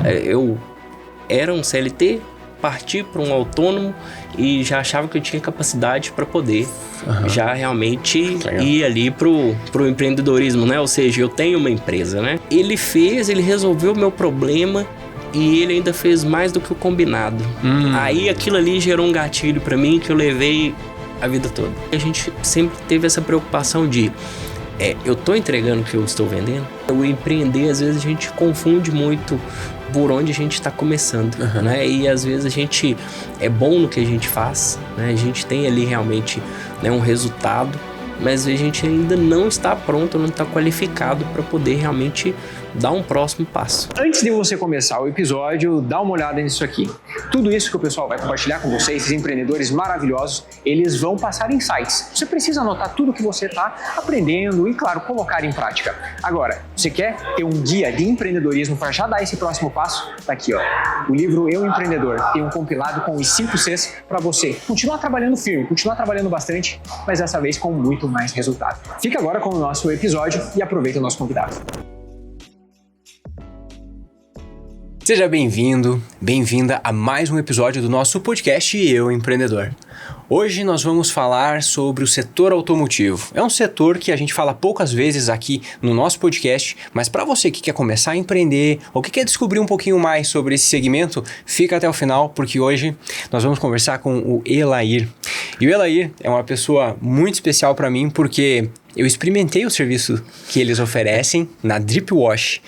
Eu era um CLT, parti para um autônomo e já achava que eu tinha capacidade para poder já realmente ir ali pro empreendedorismo, né? Ou seja, eu tenho uma empresa, né? Ele resolveu o meu problema e ele ainda fez mais do que o combinado. Aí aquilo ali gerou um gatilho para mim que eu levei a vida toda. A gente sempre teve essa preocupação de eu tô entregando o que eu estou vendendo. O empreender, às vezes a gente confunde muito por onde a gente está começando, né? E às vezes a gente é bom no que a gente faz, né? A gente tem ali realmente, né, um resultado, mas a gente ainda não está pronto, não está qualificado para poder realmente dar um próximo passo. Antes de você começar o episódio, dá uma olhada nisso aqui. Tudo isso que o pessoal vai compartilhar com vocês, esses empreendedores maravilhosos, eles vão passar insights. Você precisa anotar tudo que você está aprendendo e, claro, colocar em prática. Agora, você quer ter um guia de empreendedorismo para já dar esse próximo passo? Tá aqui, ó. O livro Eu Empreendedor tem um compilado com os 5 Cs para você continuar trabalhando firme, continuar trabalhando bastante, mas dessa vez com muito mais resultado. Fica agora com o nosso episódio e aproveita o nosso convidado. Seja bem-vindo, bem-vinda a mais um episódio do nosso podcast Eu Empreendedor. Hoje nós vamos falar sobre o setor automotivo. É um setor que a gente fala poucas vezes aqui no nosso podcast, mas para você que quer começar a empreender ou que quer descobrir um pouquinho mais sobre esse segmento, fica até o final, porque hoje nós vamos conversar com o Elair. E o Elair é uma pessoa muito especial para mim, porque eu experimentei o serviço que eles oferecem na Drip Wash.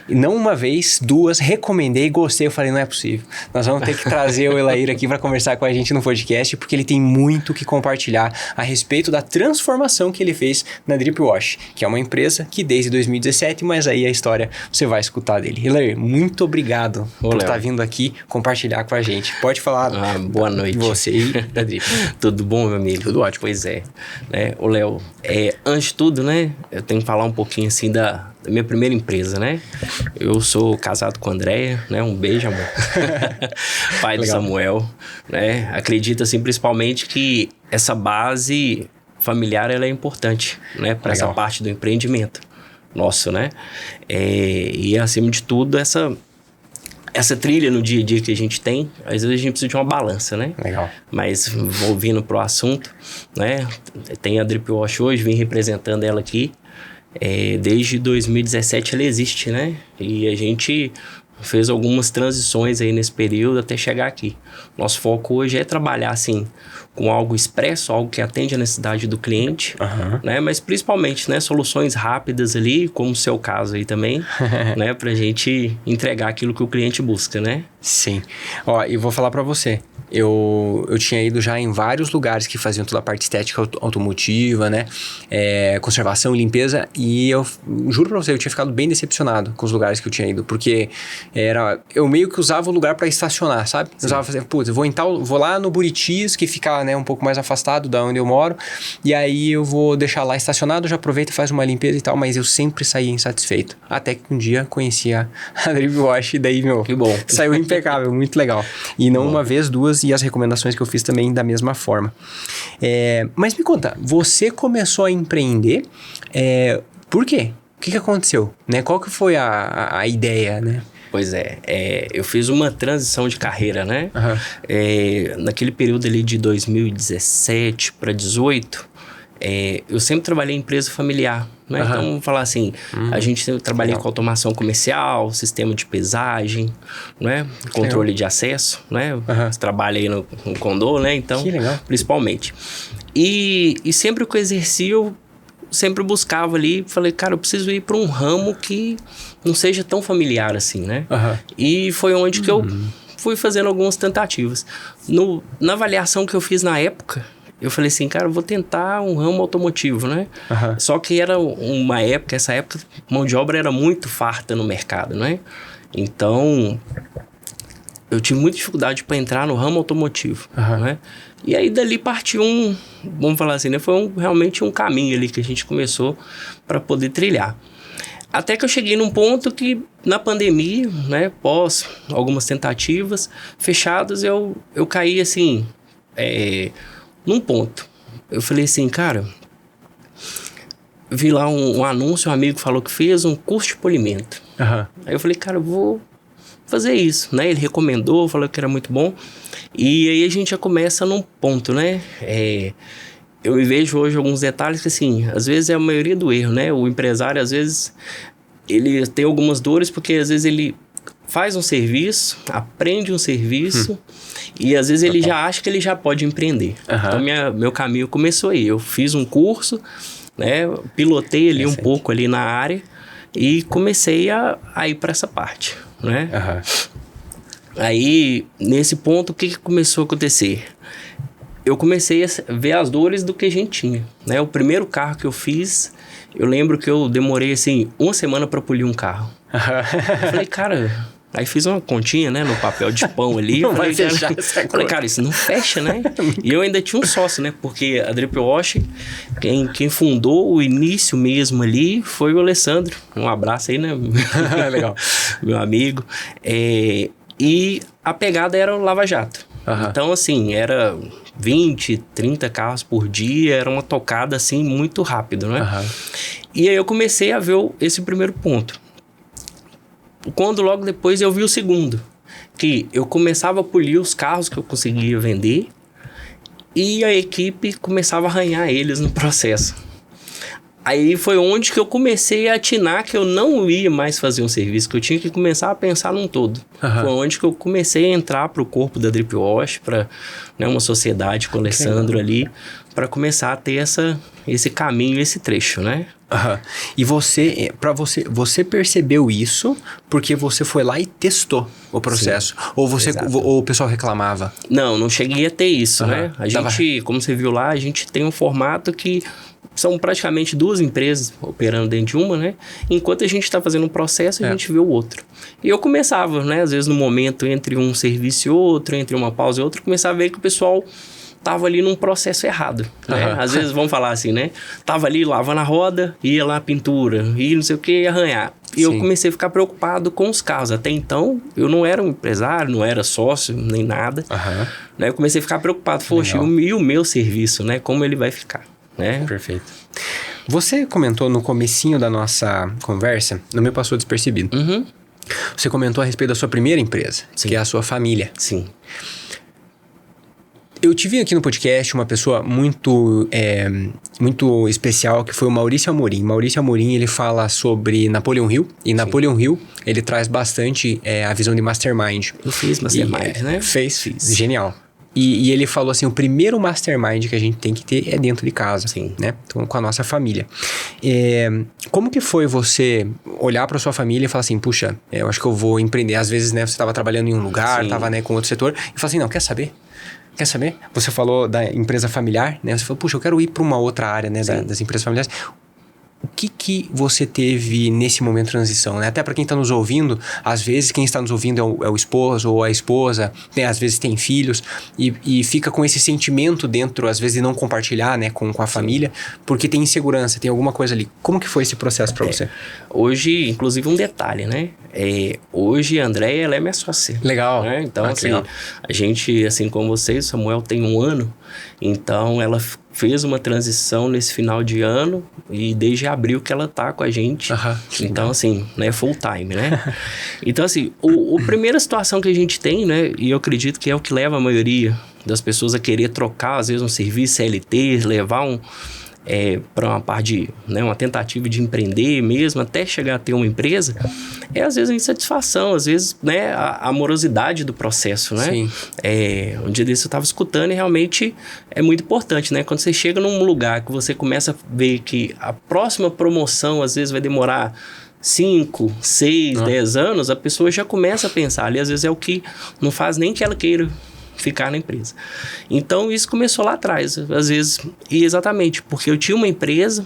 E não uma vez, duas, recomendei, gostei. Eu falei, não é possível. Nós vamos ter que trazer o Elair aqui para conversar com a gente no podcast, porque ele tem muito que compartilhar a respeito da transformação que ele fez na Drip Wash, que é uma empresa que desde 2017, mas aí a história você vai escutar dele. Elair, muito obrigado por estar vindo aqui compartilhar com a gente. Pode falar. Boa noite. Você e da Drip. Tudo bom, meu amigo? Tudo ótimo. Pois é. Ô, Léo, antes de tudo, né, eu tenho que falar um pouquinho assim da minha primeira empresa, né? Eu sou casado com a Andréia, né? Um beijo, amor. Pai do Samuel, né? Acredito, assim, principalmente que essa base familiar, ela é importante, né? Para essa parte do empreendimento nosso, né? E, acima de tudo, essa trilha no dia a dia que a gente tem, às vezes a gente precisa de uma balança, né? Legal. Mas, voltando pro assunto, né? Tem a Drip Wash hoje, vim representando ela aqui. Desde 2017 ela existe, né? E a gente fez algumas transições aí nesse período até chegar aqui. Nosso foco hoje é trabalhar, assim, com algo expresso, algo que atende a necessidade do cliente, né? Mas principalmente, né, soluções rápidas ali, como o seu caso aí também, né? Pra gente entregar aquilo que o cliente busca, né? Sim. Ó, e vou falar pra você. Eu tinha ido já em vários lugares que faziam toda a parte estética automotiva, né? Conservação e limpeza. E eu juro pra você, eu tinha ficado bem decepcionado com os lugares que eu tinha ido. Porque eu meio que usava o lugar pra estacionar, sabe? Eu usava fazer, putz, eu vou lá no Buritis, que fica, né, um pouco mais afastado da onde eu moro. E aí eu vou deixar lá estacionado, já aproveita e faz uma limpeza e tal. Mas eu sempre saía insatisfeito. Até que um dia conheci a Drip Wash e daí, que bom. Saiu impecável, muito legal. E não uma vez, duas, e as recomendações que eu fiz também da mesma forma. Mas me conta, você começou a empreender, por quê? O que aconteceu? Né? Qual que foi a ideia, né? Pois eu fiz uma transição de carreira, né? Naquele período ali de 2017 para 2018, eu sempre trabalhei em empresa familiar, né? Então, vamos falar assim, a gente trabalha com automação comercial, sistema de pesagem, né? Controle de acesso, né? Você trabalha aí no condô, né? Então, principalmente. E sempre que eu exercia, eu sempre buscava ali, falei, cara, eu preciso ir para um ramo que não seja tão familiar assim, né? E foi onde que eu fui fazendo algumas tentativas. Na avaliação que eu fiz na época, eu falei assim, cara, eu vou tentar um ramo automotivo, né? Só que era essa época, mão de obra era muito farta no mercado, né? Então, eu tive muita dificuldade para entrar no ramo automotivo, né? E aí, dali partiu vamos falar assim, né? Foi realmente um caminho ali que a gente começou para poder trilhar. Até que eu cheguei num ponto que, na pandemia, né? Pós algumas tentativas fechadas, eu caí assim, num ponto. Eu falei assim, cara, vi lá um anúncio, um amigo falou que fez um curso de polimento. Aí eu falei, cara, eu vou fazer isso, né? Ele recomendou, falou que era muito bom. E aí a gente já começa num ponto, né? Eu vejo hoje alguns detalhes que, assim, às vezes é a maioria do erro, né? O empresário, às vezes, ele tem algumas dores porque, às vezes, ele faz um serviço, aprende um serviço e, às vezes, ele já acha que ele já pode empreender. Então, meu caminho começou aí. Eu fiz um curso, né? Pilotei ali um pouco ali na área e comecei a ir para essa parte, né? Aí, nesse ponto, o que começou a acontecer? Eu comecei a ver as dores do que a gente tinha, né? O primeiro carro que eu fiz, eu lembro que eu demorei, assim, 1 semana para polir um carro. Eu falei, cara... Aí fiz uma continha, né, no papel de pão ali. Não vai fechar essa coisa. Falei, cara, isso não fecha, né? E eu ainda tinha um sócio, né? Porque a Drip Wash, quem fundou o início mesmo ali foi o Alessandro. Um abraço aí, né? Legal. Meu amigo. E a pegada era o Lava Jato. Então, assim, era 20, 30 carros por dia. Era uma tocada, assim, muito rápido, né? E aí eu comecei a ver esse primeiro ponto. Quando logo depois eu vi o segundo, que eu começava a polir os carros que eu conseguia vender e a equipe começava a arranhar eles no processo. Aí foi onde que eu comecei a atinar que eu não ia mais fazer um serviço, que eu tinha que começar a pensar num todo. Foi onde que eu comecei a entrar para o corpo da Drip Wash, para, né, uma sociedade com o Alessandro ali, para começar a ter esse caminho, esse trecho, né? E você percebeu isso porque você foi lá e testou o processo? Sim, ou o pessoal reclamava? Não cheguei a ter isso, né? A gente, como você viu lá, a gente tem um formato que são praticamente 2 empresas operando dentro de uma, né? Enquanto a gente está fazendo um processo, a gente vê o outro. E eu começava, né? Às vezes no momento entre um serviço e outro, entre uma pausa e outra, começava a ver que o pessoal tava ali num processo errado, né? Às vezes vamos falar assim, né? Tava ali lavando a roda, ia lá a pintura, ia não sei o que, arranhar. E eu comecei a ficar preocupado com os carros. Até então, eu não era um empresário, não era sócio, nem nada. Né? Eu comecei a ficar preocupado. Poxa, e o meu serviço, né? Como ele vai ficar, né? Perfeito. Você comentou no comecinho da nossa conversa, não me passou despercebido. Você comentou a respeito da sua primeira empresa, que é a sua família. Sim. Eu tive aqui no podcast uma pessoa muito especial, que foi o Maurício Amorim. Maurício Amorim, ele fala sobre Napoleon Hill. E Napoleon Hill, ele traz bastante a visão de mastermind. Eu fiz mastermind, né? Fiz. Genial. E ele falou assim, o primeiro mastermind que a gente tem que ter é dentro de casa. Sim. Né? Então, com a nossa família. Como que foi você olhar para sua família e falar assim, puxa, eu acho que eu vou empreender. Às vezes, né, você estava trabalhando em um lugar, estava, né, com outro setor. E fala assim, não, quer saber? Você falou da empresa familiar, né? Você falou, puxa, eu quero ir para uma outra área, né, das empresas familiares. O que você teve nesse momento de transição, né? Até para quem está nos ouvindo, às vezes quem está nos ouvindo é o esposo ou a esposa, né? Às vezes tem filhos e fica com esse sentimento dentro, às vezes, de não compartilhar, né, com a família, porque tem insegurança, tem alguma coisa ali. Como que foi esse processo para você? Hoje, inclusive um detalhe, né? Hoje a Andréia, ela é minha sócia. Legal. Né? Então, assim, legal. A gente, assim como vocês, Samuel tem 1 ano, então ela fez uma transição nesse final de ano e desde abril que ela tá com a gente. Então, assim, né, full time, né? Então, assim, a primeira situação que a gente tem, né, e eu acredito que é o que leva a maioria das pessoas a querer trocar, às vezes, um serviço CLT, levar para uma parte de, né, uma tentativa de empreender mesmo, até chegar a ter uma empresa, às vezes a insatisfação, às vezes, né, a amorosidade do processo, né? Sim. Um dia desse eu estava escutando e realmente é muito importante, né? Quando você chega num lugar que você começa a ver que a próxima promoção às vezes vai demorar 5, 6, 10 anos, a pessoa já começa a pensar ali, às vezes é o que não faz nem que ela queira ficar na empresa. Então, isso começou lá atrás, às vezes, e exatamente, porque eu tinha uma empresa,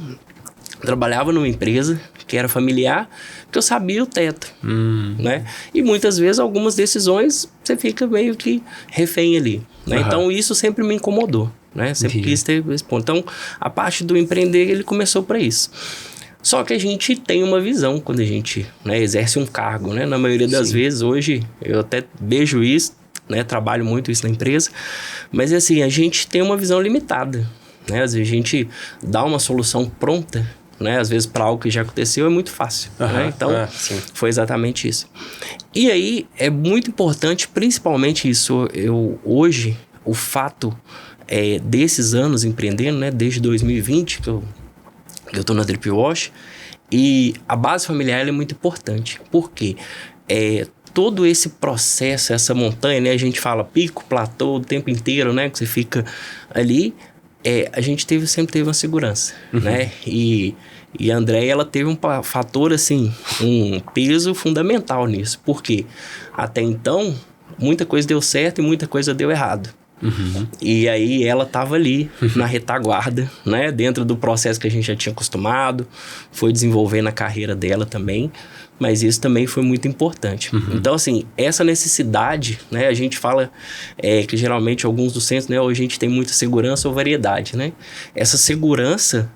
trabalhava numa empresa que era familiar, que eu sabia o teto, né? E muitas vezes, algumas decisões, você fica meio que refém ali, né? Então, isso sempre me incomodou, né? Sempre quis ter esse ponto. Então, a parte do empreender, ele começou para isso. Só que a gente tem uma visão quando a gente, né, exerce um cargo, né? Na maioria das vezes, hoje, eu até vejo isso, né, trabalho muito isso na empresa, mas assim, a gente tem uma visão limitada, né? Às vezes a gente dá uma solução pronta né? Às vezes para algo que já aconteceu é muito fácil, né? Então, foi exatamente isso. E aí, é muito importante, principalmente isso, hoje, o fato desses anos empreendendo, né? Desde 2020, que eu tô na Drip Wash, e a base familiar ela é muito importante. Por quê? Todo esse processo, essa montanha, né? A gente fala pico, platô, o tempo inteiro, né? Que você fica ali, a gente sempre teve uma segurança, né? E a Andréia, ela teve um fator, assim, um peso fundamental nisso. Por quê? Até então, muita coisa deu certo e muita coisa deu errado. E aí ela estava ali na retaguarda, né? Dentro do processo que a gente já tinha acostumado, foi desenvolvendo a carreira dela também, mas isso também foi muito importante. Então, assim, essa necessidade, né? A gente fala que geralmente alguns dos centros, né? Hoje a gente tem muita segurança ou variedade, né? Essa segurança,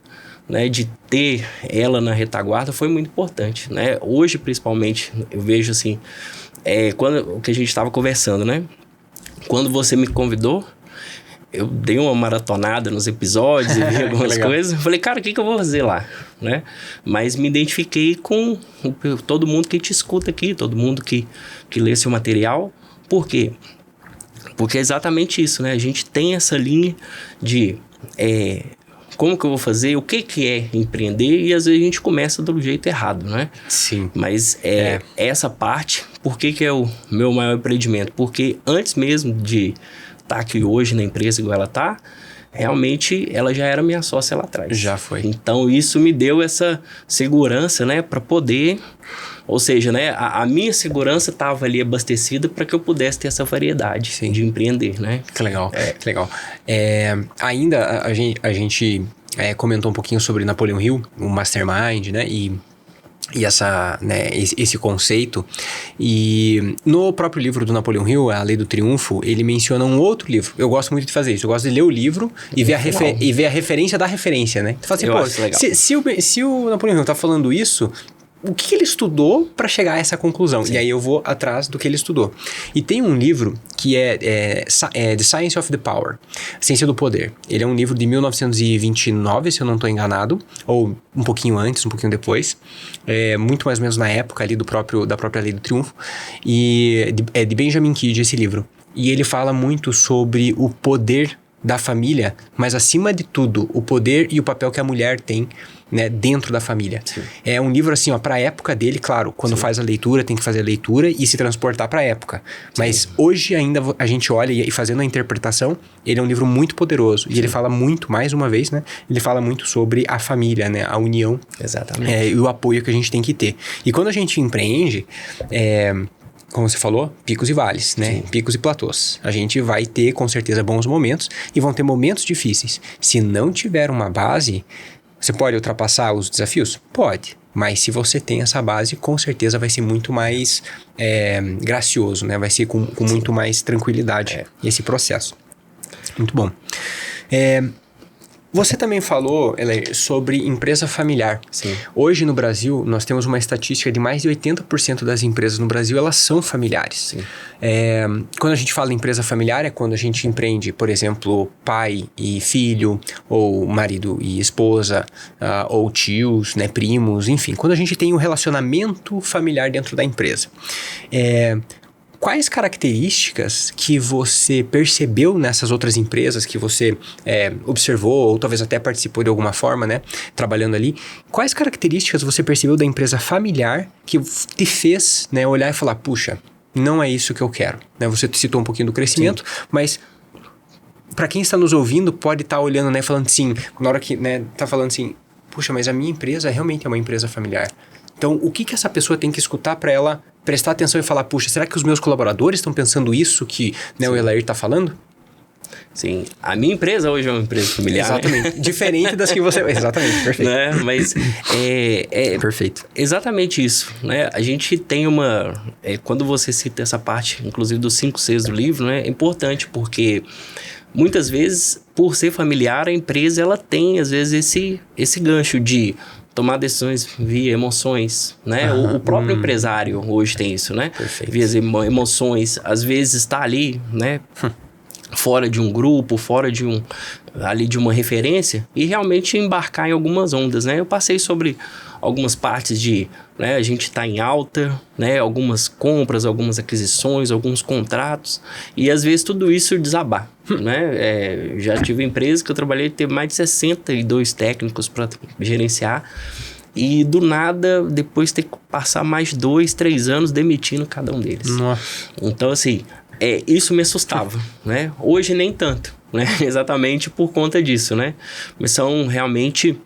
né, de ter ela na retaguarda foi muito importante, né? Hoje, principalmente, eu vejo assim, o que a gente estava conversando, né? Quando você me convidou, eu dei uma maratonada nos episódios e vi algumas coisas. Eu falei, cara, o que eu vou fazer lá? Né? Mas me identifiquei com todo mundo que te escuta aqui, todo mundo que lê seu material. Por quê? Porque é exatamente isso, né? A gente tem essa linha de como que eu vou fazer, o que é empreender, e às vezes a gente começa do jeito errado, né? Sim. Mas essa parte, por que é o meu maior empreendimento? Porque antes mesmo de estar aqui hoje na empresa igual ela está, realmente ela já era minha sócia lá atrás. Já foi. Então isso me deu essa segurança, né, para poder, ou seja, né, a minha segurança estava ali abastecida para que eu pudesse ter essa variedade de empreender, né? Que legal, que legal. Ainda a gente comentou um pouquinho sobre Napoleon Hill, o Mastermind, né, e essa, né, esse conceito. E no próprio livro do Napoleon Hill, A Lei do Triunfo, ele menciona um outro livro. Eu gosto muito de fazer isso. Eu gosto de ler o livro e ver a referência da referência, né? Tu fala assim, se o Napoleon Hill tá falando isso, o que ele estudou para chegar a essa conclusão? E aí eu vou atrás do que ele estudou. E tem um livro que é The Science of the Power, Ciência do Poder. Ele é um livro de 1929, se eu não estou enganado, ou um pouquinho antes, um pouquinho depois. Muito mais ou menos na época ali da própria Lei do Triunfo. E é de Benjamin Kidd esse livro. E ele fala muito sobre o poder da família, mas acima de tudo, o poder e o papel que a mulher tem, né, dentro da família. Sim. É um livro assim, ó, pra época dele, claro, quando faz a leitura, tem que fazer a leitura e se transportar pra época. Mas hoje ainda a gente olha e fazendo a interpretação, ele é um livro muito poderoso. E ele fala muito, mais uma vez, né, ele fala muito sobre a família, né, a união. Exatamente. E o apoio que a gente tem que ter. E quando a gente empreende, como você falou, picos e vales, né? Sim. Picos e platôs. A gente vai ter, com certeza, bons momentos e vão ter momentos difíceis. Se não tiver uma base, você pode ultrapassar os desafios? Pode. Mas se você tem essa base, com certeza vai ser muito mais gracioso, né? Vai ser com muito mais tranquilidade esse processo. Muito bom. Você também falou, Elair, sobre empresa familiar. Sim. Hoje no Brasil, nós temos uma estatística de mais de 80% das empresas no Brasil, elas são familiares. Sim. Quando a gente fala em empresa familiar, é quando a gente empreende, por exemplo, pai e filho, ou marido e esposa, ou tios, né, primos, enfim. Quando a gente tem um relacionamento familiar dentro da empresa. Quais características que você percebeu nessas outras empresas que você observou ou talvez até participou de alguma forma, né, trabalhando ali? Quais características você percebeu da empresa familiar que te fez, né, olhar e falar, puxa, não é isso que eu quero? Né, você citou um pouquinho do crescimento, mas para quem está nos ouvindo pode estar olhando, né, falando assim, na hora que, né, tá falando assim, puxa, mas a minha empresa realmente é uma empresa familiar. Então, o que essa pessoa tem que escutar para ela prestar atenção e falar, puxa, será que os meus colaboradores estão pensando isso que, né, o Elair está falando? Sim, a minha empresa hoje é uma empresa familiar. Exatamente, né? Diferente das que você... Exatamente, perfeito. Né? Mas perfeito. Exatamente isso, né? A gente tem uma... quando você cita essa parte, inclusive dos 5 Cs do livro, né? É importante porque muitas vezes, por ser familiar, a empresa ela tem, às vezes, esse gancho de tomar decisões via emoções, né? O próprio empresário hoje tem isso, né? Perfeito. Via emoções, às vezes está ali, né? fora de um grupo, fora de uma referência e realmente embarcar em algumas ondas, né? Eu passei sobre algumas partes de, né, a gente está em alta, né, algumas compras, algumas aquisições, alguns contratos e às vezes tudo isso desabar, né? Já tive empresa que eu trabalhei que teve mais de 62 técnicos para gerenciar e do nada depois ter que passar mais 2, 3 anos demitindo cada um deles. Nossa. Então assim, isso me assustava, né? Hoje nem tanto, né? Exatamente por conta disso, né? Mas são realmente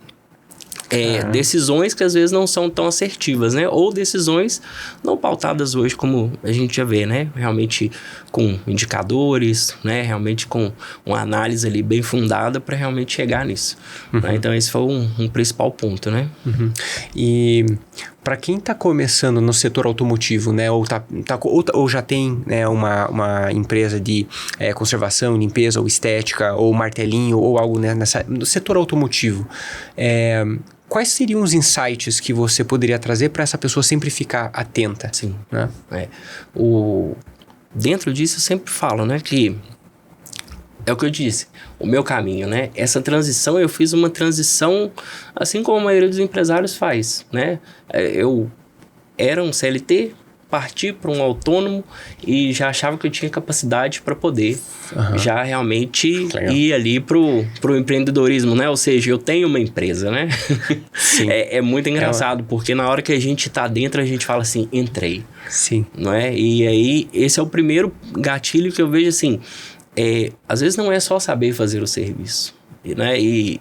decisões que às vezes não são tão assertivas, né? Ou decisões não pautadas hoje como a gente já vê, né? Realmente com indicadores, né? Realmente com uma análise ali bem fundada para realmente chegar nisso. Né? Então esse foi um principal ponto, né? E para quem está começando no setor automotivo, né, ou já tem, né, uma empresa de conservação, limpeza ou estética, ou martelinho, ou algo, né, no setor automotivo, quais seriam os insights que você poderia trazer para essa pessoa sempre ficar atenta? Sim. Né? Dentro disso eu sempre falo, né, que é o que eu disse, o meu caminho, né? Essa transição, eu fiz uma transição assim como a maioria dos empresários faz, né? Eu era um CLT, parti para um autônomo e já achava que eu tinha capacidade para poder já realmente ir ali pro empreendedorismo, né? Ou seja, eu tenho uma empresa, né? Sim. É muito engraçado, porque na hora que a gente tá dentro, a gente fala assim, entrei. Sim. Não é? E aí, esse é o primeiro gatilho que eu vejo assim, às vezes não é só saber fazer o serviço, né? E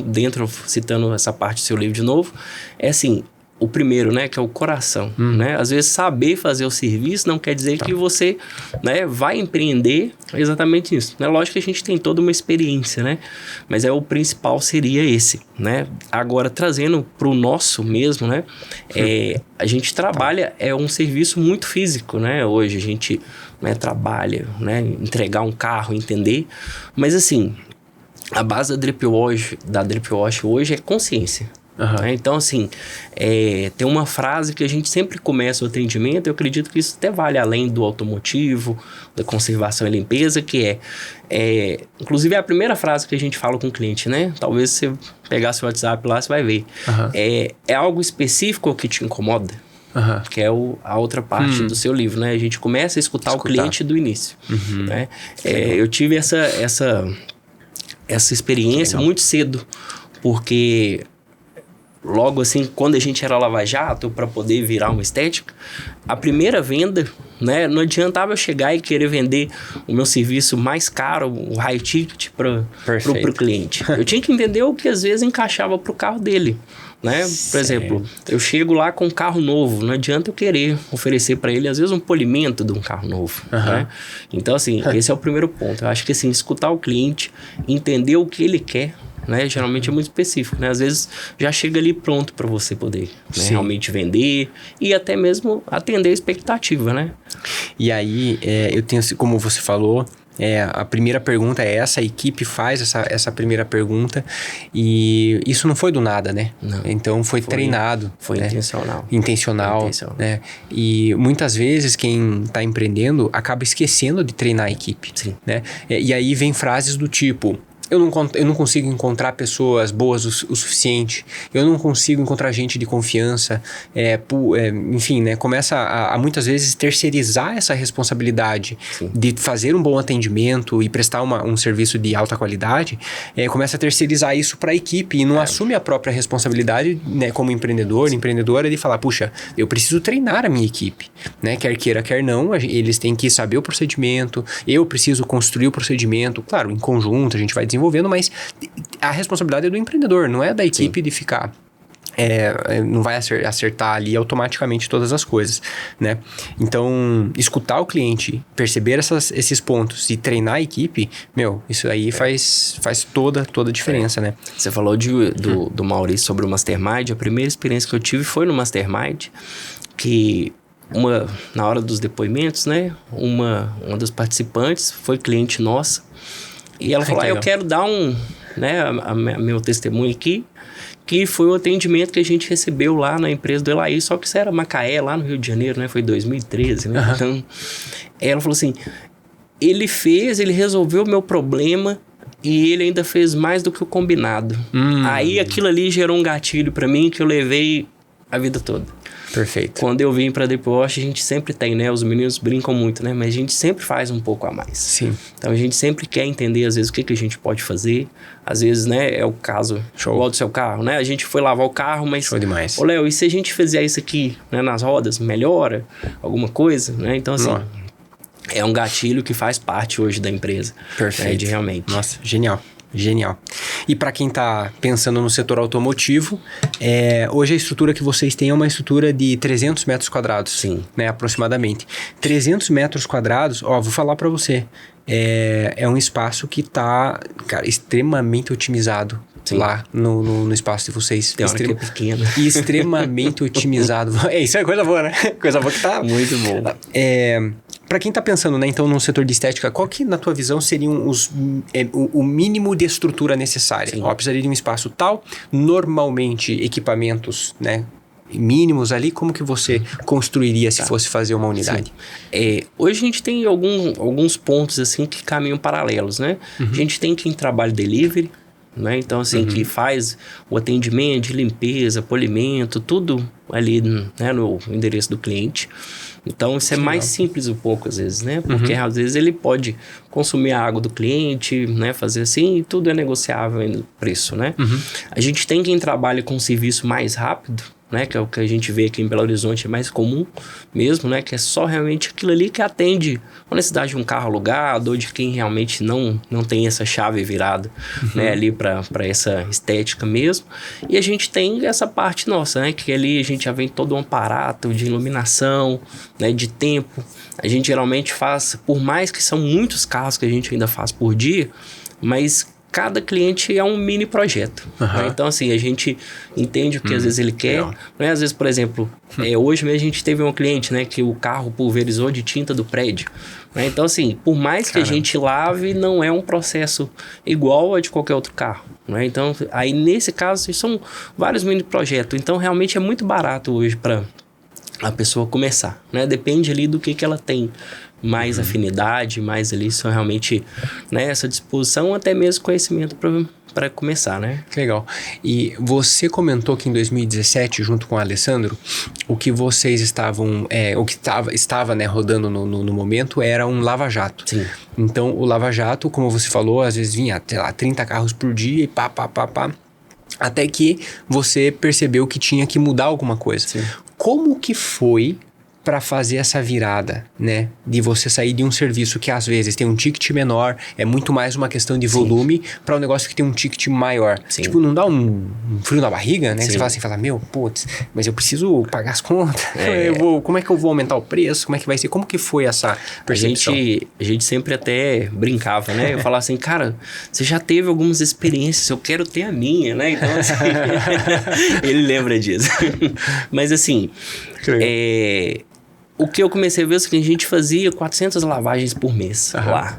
dentro, citando essa parte do seu livro de novo, é assim, o primeiro, né, que é o coração, né? Às vezes saber fazer o serviço não quer dizer que você, né, vai empreender exatamente isso, né? Lógico que a gente tem toda uma experiência, né? Mas o principal seria esse, né? Agora, trazendo para o nosso mesmo, né? A gente trabalha, um serviço muito físico, né? Hoje a gente, né, trabalha, né, entregar um carro, entender, mas assim, a base da Drip Wash hoje é consciência. Né? Então, assim, tem uma frase que a gente sempre começa o atendimento, eu acredito que isso até vale além do automotivo, da conservação e limpeza, que inclusive é a primeira frase que a gente fala com o cliente, né? Talvez você pegar seu WhatsApp lá, você vai ver. É algo específico que te incomoda? Que é a outra parte do seu livro, né? A gente começa a escutar o cliente do início. Né? Eu tive essa experiência muito cedo, porque logo assim, quando a gente era Lava Jato, para poder virar uma estética, a primeira venda, né, não adiantava eu chegar e querer vender o meu serviço mais caro, o high ticket pro cliente. Eu tinha que entender o que às vezes encaixava pro carro dele. Né? Por exemplo, eu chego lá com um carro novo, não adianta eu querer oferecer para ele às vezes um polimento de um carro novo, né? Então assim, esse é o primeiro ponto. Eu acho que assim, escutar o cliente, entender o que ele quer, né? Geralmente é muito específico, né? Às vezes já chega ali pronto para você poder, né, realmente vender e até mesmo atender a expectativa, né? E aí, eu tenho, como você falou, a primeira pergunta é essa, a equipe faz essa primeira pergunta e isso não foi do nada, né? Não. Então foi treinado. Foi, né? Intencional. Né? E muitas vezes quem está empreendendo acaba esquecendo de treinar a equipe. Sim. Né? E aí vem frases do tipo... Eu não consigo encontrar pessoas boas o suficiente. Eu não consigo encontrar gente de confiança. Enfim, né? Começa a muitas vezes terceirizar essa responsabilidade de fazer um bom atendimento e prestar um serviço de alta qualidade. Começa a terceirizar isso para a equipe e não assume a própria responsabilidade, né, como empreendedora, de falar, puxa, eu preciso treinar a minha equipe. Né? Quer queira, quer não, eles têm que saber o procedimento. Eu preciso construir o procedimento. Claro, em conjunto, a gente vai desenvolvendo, mas a responsabilidade é do empreendedor, não é da equipe de ficar... não vai acertar ali automaticamente todas as coisas, né? Então, escutar o cliente, perceber esses pontos e treinar a equipe, isso aí faz toda a diferença, né? Você falou do Maurício sobre o Mastermind. A primeira experiência que eu tive foi no Mastermind, que na hora dos depoimentos, né? Uma das participantes foi cliente nossa. E ela falou, eu quero dar meu testemunho aqui, que foi o atendimento que a gente recebeu lá na empresa do Elaí, só que isso era Macaé, lá no Rio de Janeiro, né? Foi 2013, né? Então, ela falou assim, ele resolveu o meu problema e ele ainda fez mais do que o combinado. Aí aquilo ali gerou um gatilho pra mim que eu levei a vida toda. Perfeito. Quando eu vim pra Depois, a gente sempre tem, né? Os meninos brincam muito, né? Mas a gente sempre faz um pouco a mais. Sim. Então a gente sempre quer entender, às vezes, o que a gente pode fazer. Às vezes, né? É o caso igual do seu carro, né? A gente foi lavar o carro, mas... Show demais. Ô, Léo, e se a gente fizer isso aqui, né, nas rodas, melhora alguma coisa, né? Então, assim... É um gatilho que faz parte hoje da empresa. Perfeito. Realmente. Nossa, genial. Genial. E para quem está pensando no setor automotivo, hoje a estrutura que vocês têm é uma estrutura de 300 metros quadrados. Sim. Né, aproximadamente. 300 metros quadrados, vou falar para você, é um espaço que está, cara, extremamente otimizado. Sim. Lá no espaço de vocês. Tem hora que é pequeno. Extremamente otimizado. Isso é coisa boa, né? Coisa boa que tá... Muito bom. Para quem está pensando, né, então, no setor de estética, qual que, na tua visão, seriam o mínimo de estrutura necessária? Precisaria de um espaço tal, normalmente equipamentos, né, mínimos ali, como que você construiria se fosse fazer uma unidade? Hoje a gente tem alguns pontos assim que caminham paralelos, né? A gente tem quem trabalha delivery, né? Então, assim, que faz o atendimento de limpeza, polimento, tudo ali, né, no endereço do cliente. Então, isso é mais simples um pouco, às vezes, né? Porque, às vezes, ele pode consumir a água do cliente, né? Fazer assim, e tudo é negociável no preço, né? A gente tem quem trabalha com serviço mais rápido, né? Que é o que a gente vê aqui em Belo Horizonte, é mais comum mesmo, né? Que é só realmente aquilo ali que atende a necessidade de um carro alugado ou de quem realmente não tem essa chave virada, né? Ali para essa estética mesmo. E a gente tem essa parte nossa, né? Que ali a gente já vem todo um aparato de iluminação, né? De tempo. A gente geralmente faz, por mais que são muitos carros que a gente ainda faz por dia, mas... Cada cliente é um mini projeto. Né? Então, assim, a gente entende o que às vezes ele quer. Né? Às vezes, por exemplo, hoje mesmo a gente teve um cliente, né, que o carro pulverizou de tinta do prédio. Né? Então, assim, por mais que a gente lave, não é um processo igual a de qualquer outro carro. Né? Então, aí nesse caso, são vários mini projetos. Então, realmente é muito barato hoje para a pessoa começar. Né? Depende ali do que ela tem. Mais afinidade, mais ali só realmente, né, essa disposição, até mesmo conhecimento para começar, né? Que legal. E você comentou que em 2017, junto com o Alessandro, o que vocês estavam, o que estava né, rodando no momento era um lava-jato. Sim. Então, o lava-jato, como você falou, às vezes vinha, sei lá, 30 carros por dia e pá. Até que você percebeu que tinha que mudar alguma coisa. Sim. Como que foi para fazer essa virada, né? De você sair de um serviço que às vezes tem um ticket menor, é muito mais uma questão de volume, para um negócio que tem um ticket maior. Sim. Tipo, não dá um frio na barriga, né? Que você fala meu, putz, mas eu preciso pagar as contas. Como é que eu vou aumentar o preço? Como é que vai ser? Como que foi essa percepção? A gente sempre até brincava, né? Eu falava assim, cara, você já teve algumas experiências, eu quero ter a minha, né? Então, assim, ele lembra disso. Mas assim, o que eu comecei a ver é que a gente fazia 400 lavagens por mês lá,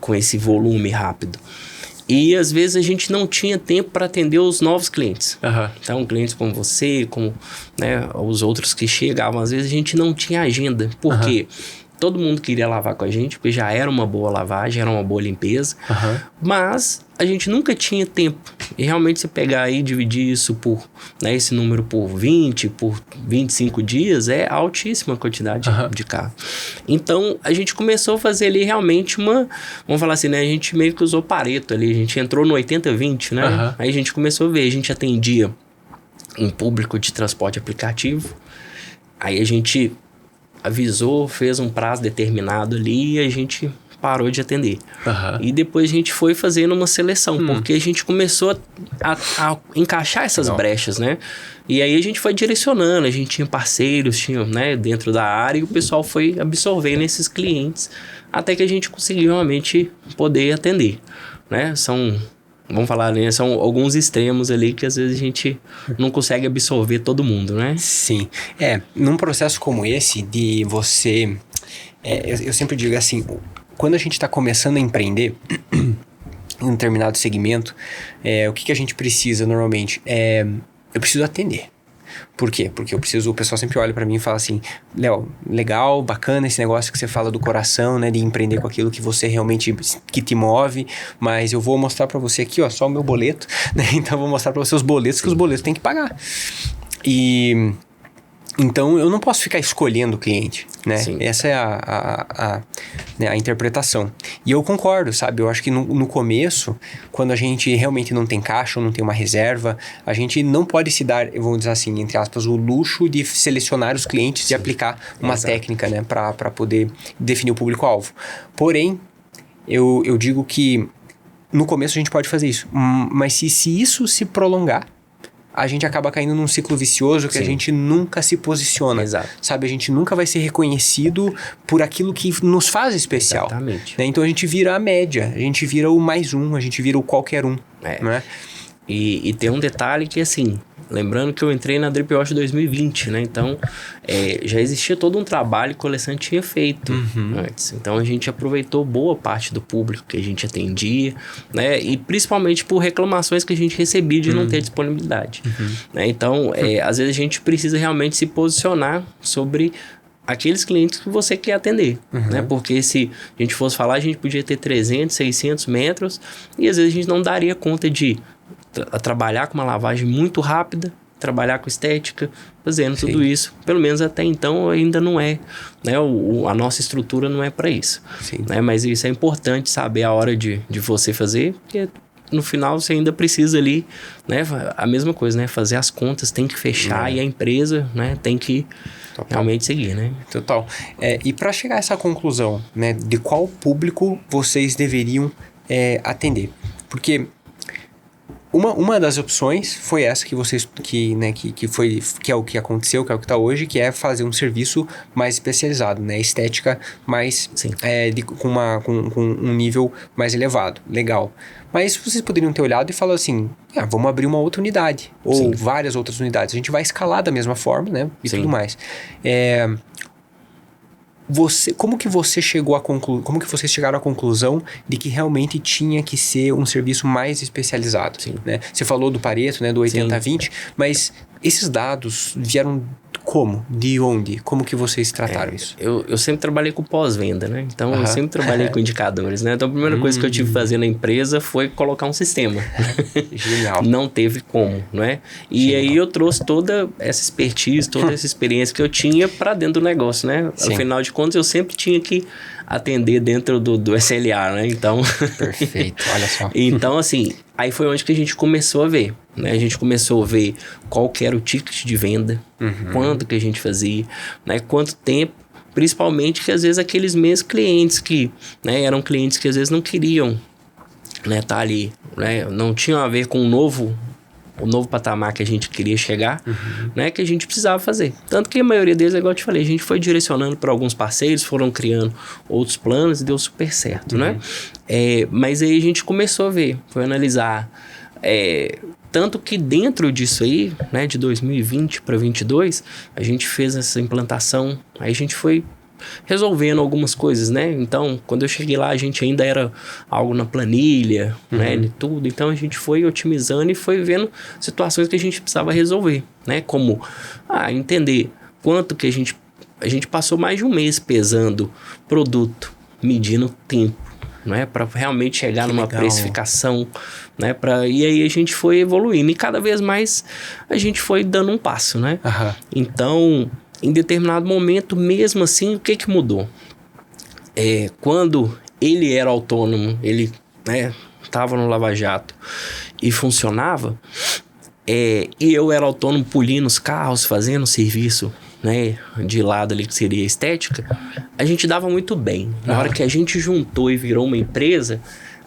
com esse volume rápido. E às vezes a gente não tinha tempo para atender os novos clientes. Então, clientes como você, como, né, os outros que chegavam, às vezes a gente não tinha agenda. Por quê? Todo mundo queria lavar com a gente, porque já era uma boa lavagem, era uma boa limpeza. Mas a gente nunca tinha tempo. E realmente, se pegar aí e dividir isso por, né, esse número por 20, por 25 dias, é altíssima a quantidade de carro. Então, a gente começou a fazer ali realmente vamos falar assim, né? A gente meio que usou Pareto ali. A gente entrou no 80-20, né? Aí a gente começou a ver, a gente atendia um público de transporte aplicativo. Aí a gente avisou, fez um prazo determinado ali e a gente parou de atender. E depois a gente foi fazendo uma seleção, porque a gente começou a encaixar essas brechas, né? E aí a gente foi direcionando, a gente tinha parceiros, né, dentro da área, e o pessoal foi absorvendo esses clientes até que a gente conseguiu realmente poder atender, né? Vamos falar, né? São alguns extremos ali que às vezes a gente não consegue absorver todo mundo, né? Sim. Num processo como esse de você... eu sempre digo assim, quando a gente está começando a empreender em um determinado segmento, o que a gente precisa normalmente? Eu preciso atender. Por quê? Porque o pessoal sempre olha pra mim e fala assim, Léo, legal, bacana esse negócio que você fala do coração, né, de empreender com aquilo que você realmente, que te move, mas eu vou mostrar pra você aqui, ó, só o meu boleto, né, então eu vou mostrar pra você os boletos, que os boletos tem que pagar. Então, eu não posso ficar escolhendo o cliente, né? Sim. Essa é a interpretação. E eu concordo, sabe? Eu acho que no começo, quando a gente realmente não tem caixa ou não tem uma reserva, a gente não pode se dar, vamos dizer assim, entre aspas, o luxo de selecionar os clientes. Sim. E aplicar uma técnica, né? Para poder definir o público-alvo. Porém, eu digo que no começo a gente pode fazer isso. Mas se isso se prolongar, a gente acaba caindo num ciclo vicioso que Sim. a gente nunca se posiciona. Exato. Sabe? A gente nunca vai ser reconhecido por aquilo que nos faz especial. Exatamente. Né? Então a gente vira a média, a gente vira o mais um, a gente vira o qualquer um. Né? E tem um detalhe que, assim, lembrando que eu entrei na Drip Wash 2020, né? Então, já existia todo um trabalho que o Alessandro tinha feito antes. Então, a gente aproveitou boa parte do público que a gente atendia, né? E principalmente por reclamações que a gente recebia de não ter disponibilidade. Né? Então, às vezes a gente precisa realmente se posicionar sobre aqueles clientes que você quer atender, né? Porque se a gente fosse falar, a gente podia ter 300, 600 metros e às vezes a gente não daria conta de trabalhar com uma lavagem muito rápida, trabalhar com estética, fazendo Sim. tudo isso. Pelo menos até então ainda não é, né? A nossa estrutura não é para isso. Né? Mas isso é importante saber a hora de você fazer, porque no final você ainda precisa ali, né? A mesma coisa, né? Fazer as contas, tem que fechar e a empresa, né? Tem que realmente seguir, né? Total. E para chegar a essa conclusão, né? De qual público vocês deveriam atender? Porque uma das opções foi essa que vocês, que é o que aconteceu, que é o que está hoje, que é fazer um serviço mais especializado, né? Estética mais, com um nível mais elevado. Legal. Mas vocês poderiam ter olhado e falado assim, vamos abrir uma outra unidade, ou Sim. várias outras unidades. A gente vai escalar da mesma forma, né? E Sim. tudo mais. Como que vocês chegaram à conclusão de que realmente tinha que ser um serviço mais especializado? Né? Você falou do Pareto, né, do 80-20, mas esses dados vieram como? De onde? Como que vocês trataram isso? Eu sempre trabalhei com pós-venda, né? Então, eu sempre trabalhei com indicadores, né? Então, a primeira coisa que eu tive que fazer na empresa foi colocar um sistema. Genial. Não teve como, não é? E Genial. Aí eu trouxe toda essa expertise, toda essa experiência que eu tinha para dentro do negócio, né? Sim. Afinal de contas, eu sempre tinha que atender dentro do SLA, né? Então... Perfeito, olha só. Então, assim, aí foi onde que a gente começou a ver, né? A gente começou a ver qual que era o ticket de venda, quanto que a gente fazia, né? Quanto tempo, principalmente que às vezes aqueles mesmos clientes que, né? Eram clientes que às vezes não queriam, né? Tá ali, né? Não tinham a ver com o novo patamar que a gente queria chegar, né, que a gente precisava fazer. Tanto que a maioria deles, igual eu te falei, a gente foi direcionando para alguns parceiros, foram criando outros planos e deu super certo, né? Mas aí a gente começou a ver, foi analisar, tanto que dentro disso aí, né, de 2020 para 2022, a gente fez essa implantação, aí a gente foi resolvendo algumas coisas, né? Então, quando eu cheguei lá, a gente ainda era algo na planilha, né? De tudo. Então, a gente foi otimizando e foi vendo situações que a gente precisava resolver, né? Como, entender quanto que a gente passou mais de um mês pesando produto, medindo tempo, né? Para realmente chegar numa precificação, né? E aí a gente foi evoluindo e cada vez mais a gente foi dando um passo, né? Então... Em determinado momento, mesmo assim, o que mudou? Quando ele era autônomo, ele estava no Lava Jato e funcionava, e eu era autônomo polindo os carros, fazendo serviço, né, de lado ali que seria estética, a gente dava muito bem. Na hora que a gente juntou e virou uma empresa,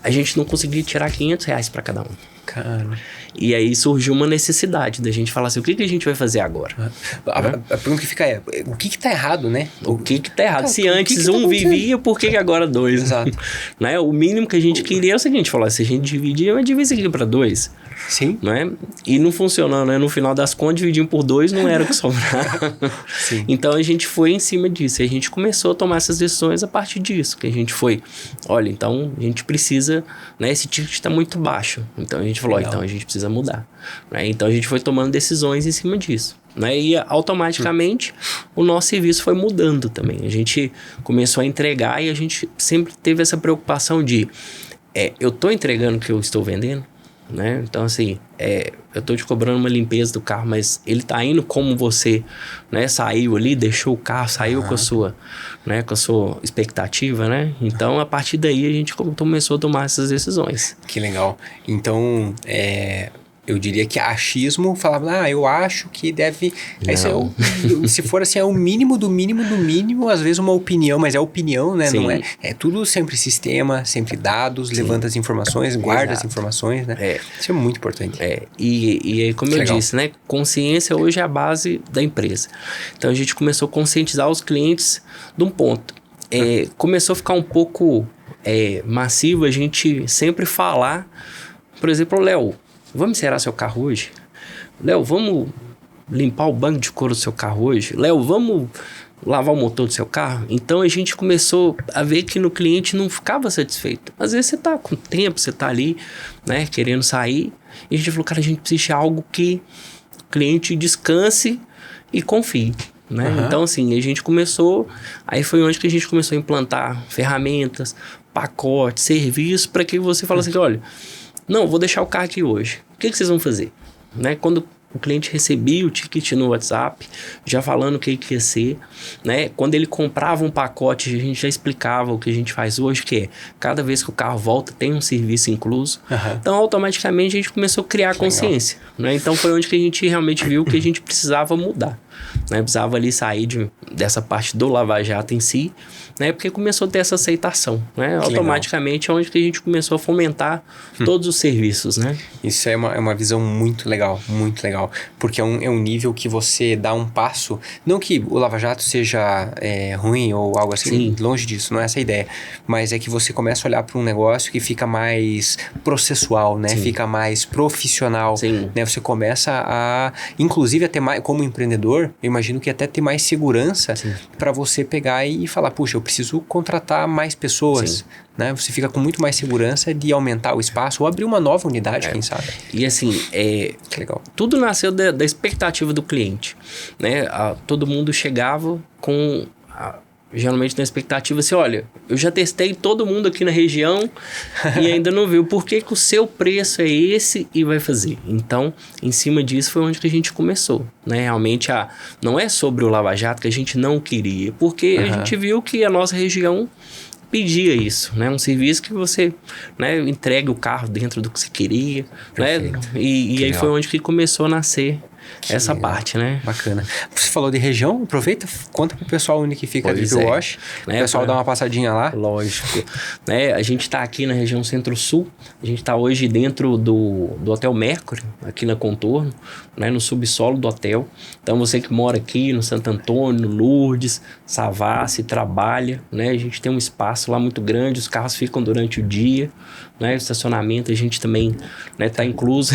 a gente não conseguia tirar R$500 para cada um. Cara. E aí surgiu uma necessidade da gente falar assim, o que a gente vai fazer agora? A pergunta que fica o que tá errado, né? O que tá errado? Se antes um vivia, por que agora dois? Exato. Né? O mínimo que a gente queria é o seguinte, falar, se a gente dividir, vai dividir aqui para 2. Sim. Né? E não funcionando, né? No final das contas, dividindo por 2 não era o que sobrava. Sim. Então a gente foi em cima disso. E a gente começou a tomar essas decisões a partir disso. Que a gente foi, olha, então a gente precisa, né? Esse ticket está muito baixo. Então a gente falou, então a gente precisa mudar. Né? Então a gente foi tomando decisões em cima disso. né? E automaticamente o nosso serviço foi mudando também. A gente começou a entregar e a gente sempre teve essa preocupação de eu estou entregando o que eu estou vendendo, né? Então assim, eu estou te cobrando uma limpeza do carro, mas ele está indo como você, né, saiu ali, deixou o carro, saiu com a sua, né, com a sua expectativa, né? Então a partir daí a gente começou a tomar essas decisões. Que legal. Então eu diria que achismo falava, eu acho que deve... se for assim, é o mínimo do mínimo do mínimo, às vezes uma opinião, mas é opinião, né? Sim. Não é tudo sempre sistema, sempre dados, Sim. levanta as informações, guarda Exato. as informações, né? Isso é muito importante. E aí, como Que eu legal. disse, né? Consciência hoje é a base da empresa. Então a gente começou a conscientizar os clientes de um ponto. Começou a ficar um pouco massivo a gente sempre falar, por exemplo, Léo, vamos encerar seu carro hoje? Léo, vamos limpar o banco de couro do seu carro hoje? Léo, vamos lavar o motor do seu carro? Então a gente começou a ver que no cliente não ficava satisfeito. Às vezes você tá com tempo, você tá ali, né, querendo sair. E a gente falou, cara, a gente precisa de algo que o cliente descanse e confie, né? Então assim, a gente começou, aí foi onde que a gente começou a implantar ferramentas, pacotes, serviços, para que você falasse assim, olha, não, vou deixar o carro aqui hoje. O que vocês vão fazer? Né? Quando o cliente recebia o ticket no WhatsApp, já falando o que ia ser, né? Quando ele comprava um pacote, a gente já explicava o que a gente faz hoje, que cada vez que o carro volta, tem um serviço incluso. Então, automaticamente, a gente começou a criar consciência, né? Então, foi onde que a gente realmente viu que a gente precisava mudar, né? Precisava ali sair dessa parte do Lava Jato em si, né? Porque começou a ter essa aceitação, né? Automaticamente é onde que a gente começou a fomentar todos os serviços, né? Isso é uma visão muito legal, porque é um nível que você dá um passo, não que o Lava Jato seja ruim ou algo assim, longe disso, não é essa a ideia, mas é que você começa a olhar para um negócio que fica mais processual, né? Fica mais profissional, né? Você começa a, inclusive, a ter mais, como empreendedor, eu imagino que até ter mais segurança para você pegar e falar, puxa, eu preciso contratar mais pessoas, né? Você fica com muito mais segurança de aumentar o espaço ou abrir uma nova unidade, quem sabe. E assim, que legal. Tudo nasceu da expectativa do cliente, né? Todo mundo chegava com... geralmente na expectativa assim, olha, eu já testei todo mundo aqui na região e ainda não viu. Por que o seu preço é esse e vai fazer? Então, em cima disso foi onde que a gente começou, né? Realmente, não é sobre o Lava Jato que a gente não queria, porque a gente viu que a nossa região pedia isso, né? Um serviço que você, né, entregue o carro dentro do que você queria, né? E aí foi onde que começou a nascer essa parte, né? Bacana. Você falou de região, aproveita, conta pro pessoal onde que fica a Deep Wash, né? O pessoal dá uma passadinha lá. Lógico. Né? A gente tá aqui na região Centro-Sul, a gente tá hoje dentro do Hotel Mercury, aqui na Contorno, né? No subsolo do hotel. Então você que mora aqui no Santo Antônio, no Lourdes, Savassi, trabalha, né? A gente tem um espaço lá muito grande, os carros ficam durante o dia, né? O estacionamento a gente também, né, tá incluso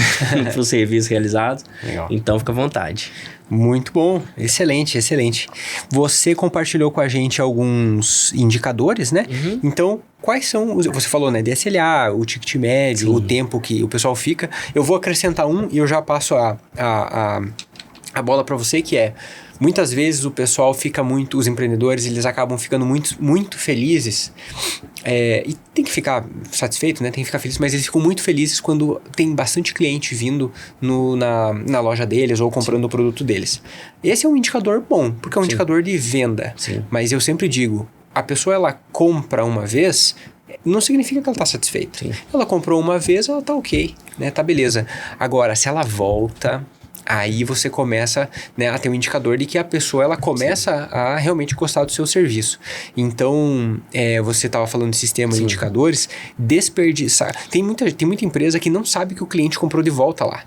para os serviços realizados. Legal. Então fica à vontade. Muito bom, excelente. Você compartilhou com a gente alguns indicadores, né? Então, quais são você falou, né? DSLA, o ticket médio, o tempo que o pessoal fica. Eu vou acrescentar um e eu já passo a bola para você, que é... Muitas vezes o pessoal fica muito... Os empreendedores, eles acabam ficando muito felizes. E tem que ficar satisfeito, né? Tem que ficar feliz. Mas eles ficam muito felizes quando tem bastante cliente vindo na loja deles ou comprando o produto deles. Esse é um indicador bom, porque é um indicador de venda. Mas eu sempre digo, a pessoa, ela compra uma vez... Não significa que ela está satisfeita. Ela comprou uma vez, ela está ok, né? Tá beleza. Agora, se ela volta... Aí você começa, né, a ter um indicador de que a pessoa, ela começa a realmente gostar do seu serviço. Então, você estava falando de sistema de indicadores, desperdiçar. Tem muita empresa que não sabe que o cliente comprou de volta lá.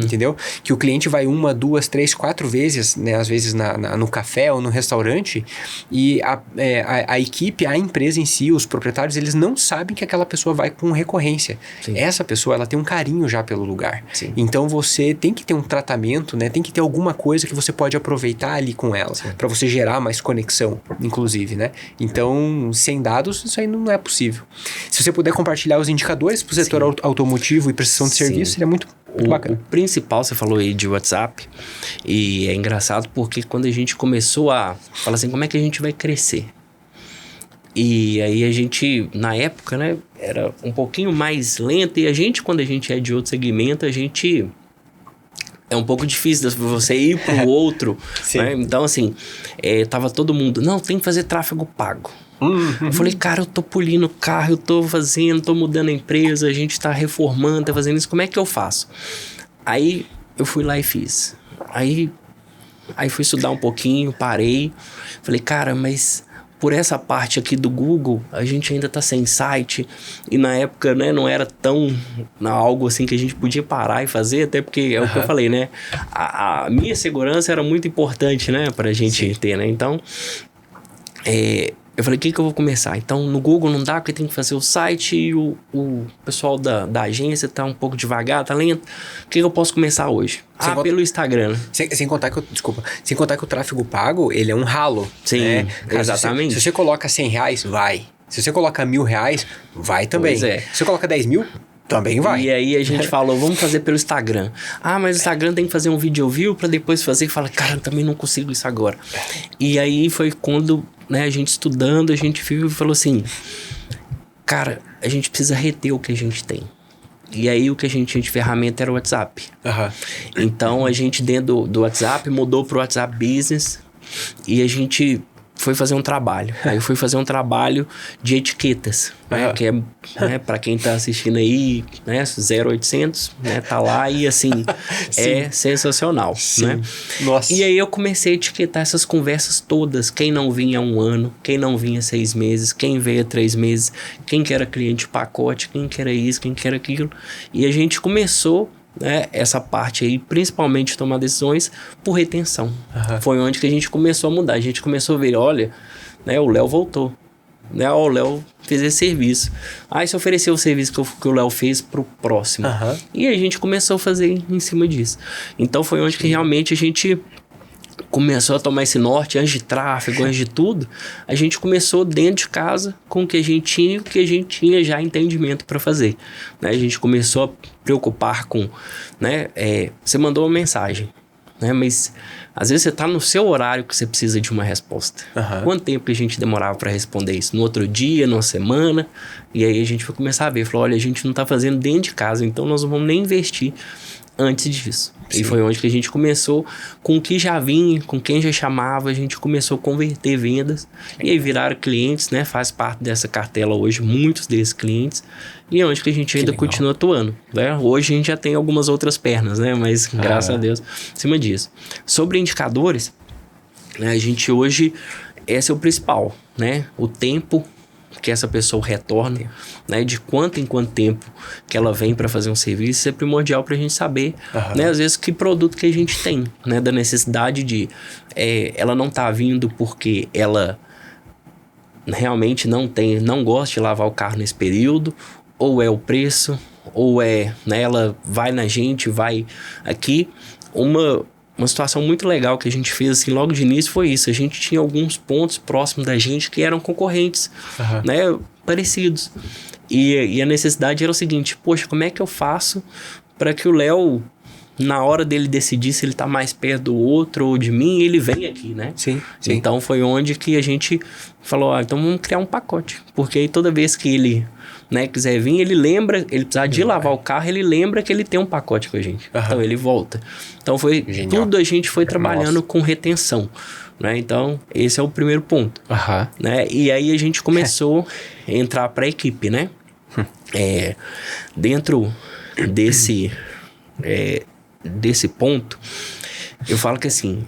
Entendeu? Que o cliente vai 1, 2, 3, 4 vezes, né, às vezes no café ou no restaurante, e a equipe, a empresa em si, os proprietários, eles não sabem que aquela pessoa vai com recorrência. Essa pessoa, ela tem um carinho já pelo lugar. Então, você tem que ter um tratamento ferramenta, né? Tem que ter alguma coisa que você pode aproveitar ali com ela, para você gerar mais conexão, inclusive, né? Então, sem dados, isso aí não é possível. Se você puder compartilhar os indicadores para o setor automotivo e prestação de serviço, seria muito bacana. O principal, você falou aí de WhatsApp, e é engraçado porque quando a gente começou a falar assim, como é que a gente vai crescer? E aí a gente, na época, né, era um pouquinho mais lento, e a gente, quando a gente é de outro segmento, a gente... É um pouco difícil você ir para o outro, né? Então, assim, tava todo mundo, não, tem que fazer tráfego pago. Eu falei, cara, eu tô polindo o carro, eu tô fazendo, tô mudando a empresa, a gente tá reformando, tá fazendo isso, como é que eu faço? Aí eu fui lá e fiz. Aí fui estudar um pouquinho, parei, falei, cara, mas por essa parte aqui do Google, a gente ainda tá sem site, e na época, né, não era tão algo assim que a gente podia parar e fazer, até porque é o que eu falei, né, a minha segurança era muito importante, né, pra gente ter, né, então, eu falei, o que eu vou começar? Então, no Google não dá, porque tem que fazer o site e o pessoal da agência tá um pouco devagar, tá lento. O que eu posso começar hoje? Pelo Instagram, né? Sem contar que o tráfego pago, ele é um ralo. Sim, né? exatamente. Se você coloca R$100, vai. Se você coloca R$1.000, vai também. Pois é. Se você coloca 10 mil, também vai. E aí a gente falou, vamos fazer pelo Instagram. Mas o Instagram tem que fazer um video view pra depois fazer. E fala, cara, eu também não consigo isso agora. E aí foi quando, né, a gente estudando, a gente viu e falou assim, cara, a gente precisa reter o que a gente tem. E aí o que a gente tinha de ferramenta era o WhatsApp. Então a gente dentro do WhatsApp mudou pro WhatsApp Business e a gente foi fazer um trabalho. Aí eu fui fazer um trabalho de etiquetas, né? Que é, né, para quem tá assistindo aí, né, 0800, né, tá lá e assim, é sensacional, né? Nossa. E aí eu comecei a etiquetar essas conversas todas, quem não vinha há 1 ano, quem não vinha 6 meses, quem veio há 3 meses, quem que era cliente pacote, quem que era isso, quem que era aquilo. E a gente começou, né, essa parte aí, principalmente tomar decisões por retenção. Foi onde que a gente começou a mudar. A gente começou a ver, olha, né, o Léo voltou, né, o Léo fez esse serviço. Aí se ofereceu o serviço que o Léo fez pro próximo. E a gente começou a fazer em cima disso. Então foi onde que realmente a gente começou a tomar esse norte, antes de tráfego, antes de tudo, a gente começou dentro de casa com o que a gente tinha e o que a gente tinha já entendimento para fazer. Né? A gente começou a preocupar com, né, você mandou uma mensagem, né, mas às vezes você está no seu horário que você precisa de uma resposta. Quanto tempo que a gente demorava para responder isso? No outro dia, numa semana? E aí a gente foi começar a ver, falou, olha, a gente não está fazendo dentro de casa, então nós não vamos nem investir antes disso. E foi onde que a gente começou com o que já vinha, com quem já chamava, a gente começou a converter vendas. E aí viraram clientes, né? Faz parte dessa cartela hoje, muitos desses clientes. E é onde que a gente ainda continua atuando, né? Hoje a gente já tem algumas outras pernas, né? Mas graças a Deus, em cima disso. Sobre indicadores, né? A gente hoje, esse é o principal, né? O tempo que essa pessoa retorna, né, de quanto em quanto tempo que ela vem para fazer um serviço, isso é primordial para a gente saber, né, às vezes que produto que a gente tem, né, da necessidade de, ela não tá vindo porque ela realmente não gosta de lavar o carro nesse período, ou é o preço, ou né, ela vai na gente, vai aqui, uma situação muito legal que a gente fez assim logo de início foi isso. A gente tinha alguns pontos próximos da gente que eram concorrentes, né, parecidos. E a necessidade era o seguinte, poxa, como é que eu faço para que o Léo, na hora dele decidir se ele tá mais perto do outro ou de mim, ele vem aqui, né? Sim. Então foi onde que a gente falou, então vamos criar um pacote. Porque aí toda vez que ele, né, quiser vir, ele lembra, ele precisar de lavar o carro, ele lembra que ele tem um pacote com a gente. Então ele volta. Então foi tudo a gente foi trabalhando com retenção, né? Então esse é o primeiro ponto, né? E aí a gente começou a entrar para a equipe, né? Dentro desse ponto, eu falo que assim,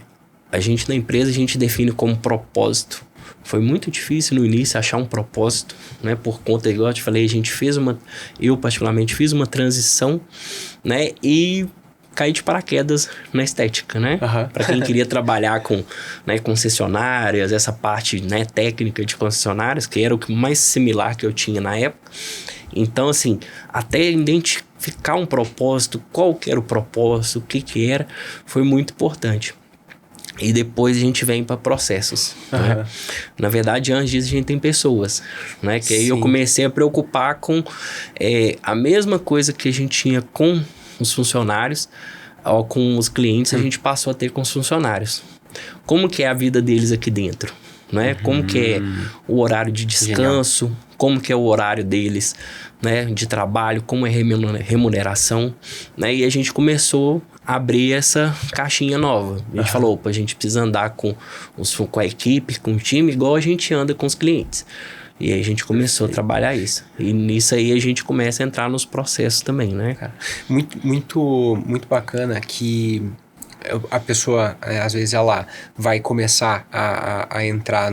a gente na empresa a gente define como propósito. Foi muito difícil no início achar um propósito, né? Por conta, igual eu te falei, eu particularmente fiz uma transição, né? E caí de paraquedas na estética, né? Para quem queria trabalhar com, né, concessionárias, essa parte, né, técnica de concessionárias, que era o que mais similar que eu tinha na época. Então, assim, até identificar um propósito, qual que era o propósito, o que era, foi muito importante. E depois a gente vem para processos, né? Na verdade, antes disso a gente tem pessoas, né? Que aí eu comecei a preocupar com a mesma coisa que a gente tinha com os funcionários, ou com os clientes, a gente passou a ter com os funcionários. Como que é a vida deles aqui dentro, né? Como que é o horário de descanso, como que é o horário deles, né? De trabalho, como é remuneração, né? E a gente começou a abrir essa caixinha nova. A gente falou, opa, a gente precisa andar com a equipe, com o time, igual a gente anda com os clientes. E aí a gente começou a trabalhar isso. E nisso aí a gente começa a entrar nos processos também, né, cara? Muito bacana que a pessoa, às vezes, ela vai começar a entrar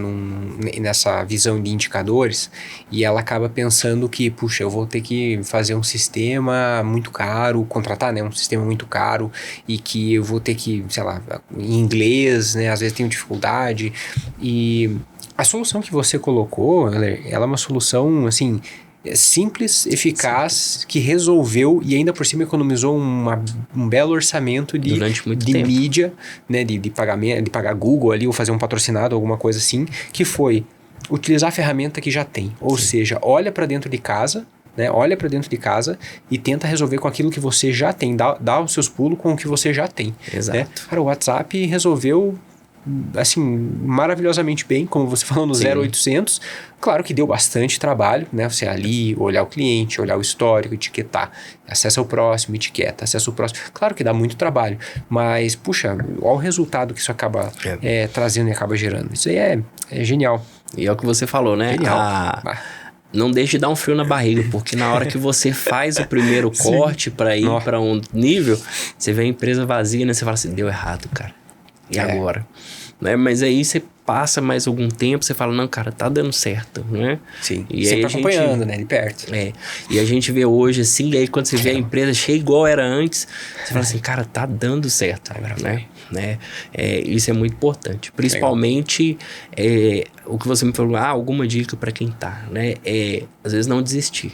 nessa visão de indicadores e ela acaba pensando que, puxa, eu vou ter que fazer um sistema muito caro, contratar, né, um sistema muito caro e que eu vou ter que, sei lá, em inglês, né, às vezes tenho dificuldade. E a solução que você colocou, ela é uma solução, assim, simples, eficaz, que resolveu e ainda por cima economizou um belo orçamento durante muito de tempo. mídia, né, de pagamento, de pagar Google ali ou fazer um patrocinado, alguma coisa assim, que foi utilizar a ferramenta que já tem. Ou seja, olha para dentro de casa, né, olha para dentro de casa e tenta resolver com aquilo que você já tem, dá os seus pulos com o que você já tem. Exato. Né? Cara, o WhatsApp resolveu assim, maravilhosamente bem, como você falou no 0800, claro que deu bastante trabalho, né, você ali olhar o cliente, olhar o histórico, etiquetar, acessa o próximo, etiqueta, acessa o próximo, claro que dá muito trabalho, mas, puxa, olha o resultado que isso acaba trazendo e acaba gerando, isso aí é genial. E é o que você falou, né? Genial. Não deixe de dar um frio na barriga, porque na hora que você faz o primeiro corte para ir para um nível, você vê a empresa vazia, né, você fala assim, deu errado, cara. E agora? Né? Mas aí você passa mais algum tempo, você fala, não, cara, tá dando certo, né? Sim, e sempre aí acompanhando, né, de perto. E a gente vê hoje assim, e aí quando você vê a empresa cheia igual era antes, você fala assim, cara, tá dando certo, né? Isso é muito importante. Principalmente, o que você me falou, alguma dica para quem tá, né? Às vezes não desistir.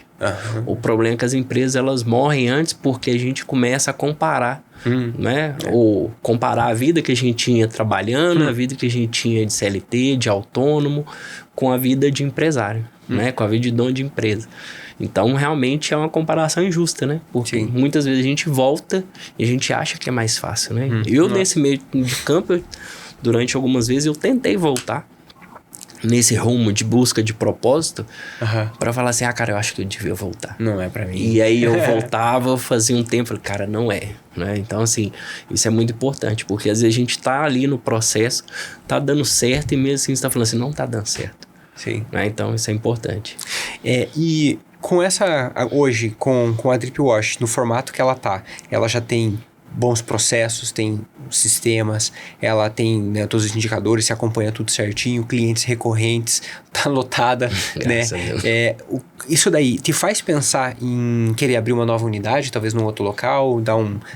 O problema é que as empresas, elas morrem antes porque a gente começa a comparar, né? Ou comparar a vida que a gente tinha trabalhando, a vida que a gente tinha de CLT, de autônomo, com a vida de empresário, né? Com a vida de dono de empresa. Então, realmente é uma comparação injusta, né? Porque muitas vezes a gente volta e a gente acha que é mais fácil, né? Nesse meio de campo, durante algumas vezes, eu tentei voltar nesse rumo de busca de propósito para falar assim, cara, eu acho que eu devia voltar. Não é pra mim. E aí eu voltava, fazia um tempo, falei, cara, não é, né? Então, assim, isso é muito importante, porque às vezes a gente tá ali no processo, tá dando certo e mesmo assim você tá falando assim, não tá dando certo. Sim. Né? Então, isso é importante. E com hoje, com a DripWash, no formato que ela tá, ela já tem bons processos, tem sistemas, ela tem, né, todos os indicadores, se acompanha tudo certinho, clientes recorrentes, tá lotada, né? Isso daí te faz pensar em querer abrir uma nova unidade, talvez num outro local,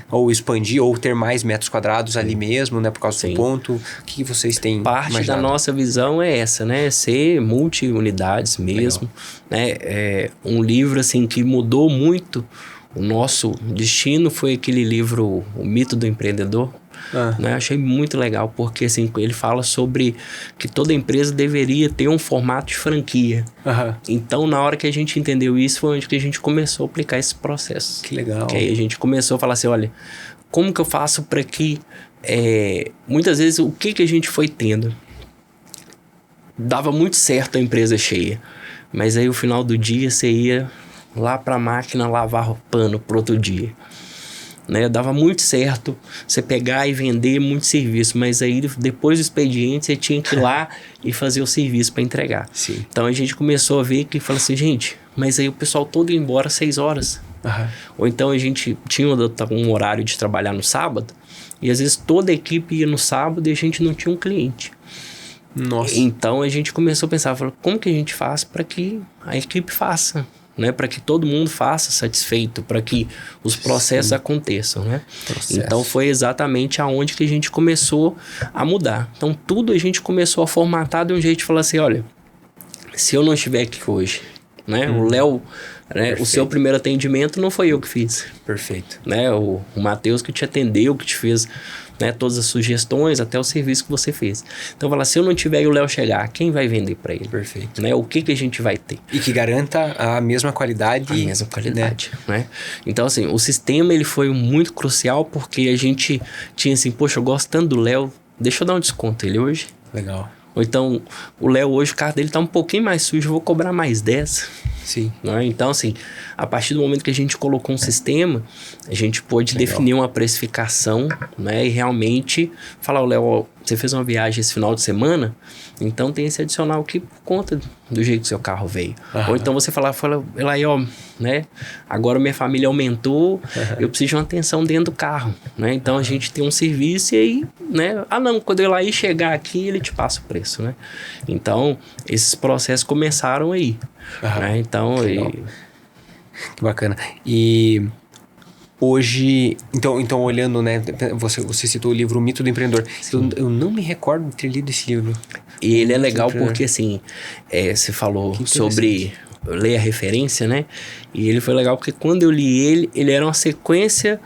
ou expandir, ou ter mais metros quadrados ali mesmo, né, por causa do ponto. O que vocês têm Parte da nossa visão é essa, né? Ser multi-unidades mesmo, né? Um livro, assim, que mudou muito o nosso destino foi aquele livro, O Mito do Empreendedor. Né? Achei muito legal, porque assim, ele fala sobre que toda empresa deveria ter um formato de franquia. Então, na hora que a gente entendeu isso, foi onde que a gente começou a aplicar esses processos. Que legal. Que aí a gente começou a falar assim, olha, como que eu faço para que... muitas vezes, o que a gente foi tendo? Dava muito certo a empresa cheia, mas aí, no final do dia, você ia lá para a máquina lavar pano pro outro dia, né? Dava muito certo você pegar e vender muito serviço, mas aí depois do expediente você tinha que ir lá e fazer o serviço para entregar. Então a gente começou a ver que fala assim, gente, mas aí o pessoal todo ia embora às 6 horas. Ou então a gente tinha um horário de trabalhar no sábado e às vezes toda a equipe ia no sábado e a gente não tinha um cliente. Então a gente começou a pensar, falou, como que a gente faz para que a equipe faça? Né, para que todo mundo faça satisfeito, para que os processos aconteçam, né? Então foi exatamente aonde que a gente começou a mudar. Então tudo a gente começou a formatar de um jeito de falar assim, olha, se eu não estiver aqui hoje, né? O Léo, né? O seu primeiro atendimento não foi eu que fiz. Perfeito. Né? O Matheus que te atendeu, que te fez, né, todas as sugestões, até o serviço que você fez. Então, fala, se eu não tiver e o Léo chegar, quem vai vender para ele? Perfeito. Né? O que a gente vai ter? E que garanta a mesma qualidade. A mesma qualidade, né? Então, assim, o sistema, ele foi muito crucial porque a gente tinha assim, poxa, eu gosto tanto do Léo, deixa eu dar um desconto ele hoje. Legal. Ou então, o Léo hoje, o carro dele tá um pouquinho mais sujo, eu vou cobrar mais 10. Sim. Né? Então, assim, a partir do momento que a gente colocou um sistema, a gente pôde definir uma precificação, né? E realmente falar, Léo, você fez uma viagem esse final de semana, então tem esse adicional aqui por conta do jeito que seu carro veio. Ou então você fala aí, ó, né? Agora minha família aumentou, eu preciso de uma atenção dentro do carro, né? Então a gente tem um serviço e aí, né? Ah, não, quando eu ir lá e chegar aqui, ele te passa o preço, né? Então, esses processos começaram aí. Né? Então, que bacana. E hoje, então olhando, né, você citou o livro O Mito do Empreendedor. Eu não me recordo de ter lido esse livro. E ele é legal porque, assim, você falou sobre ler a referência, né? E ele foi legal porque quando eu li ele era uma sequência,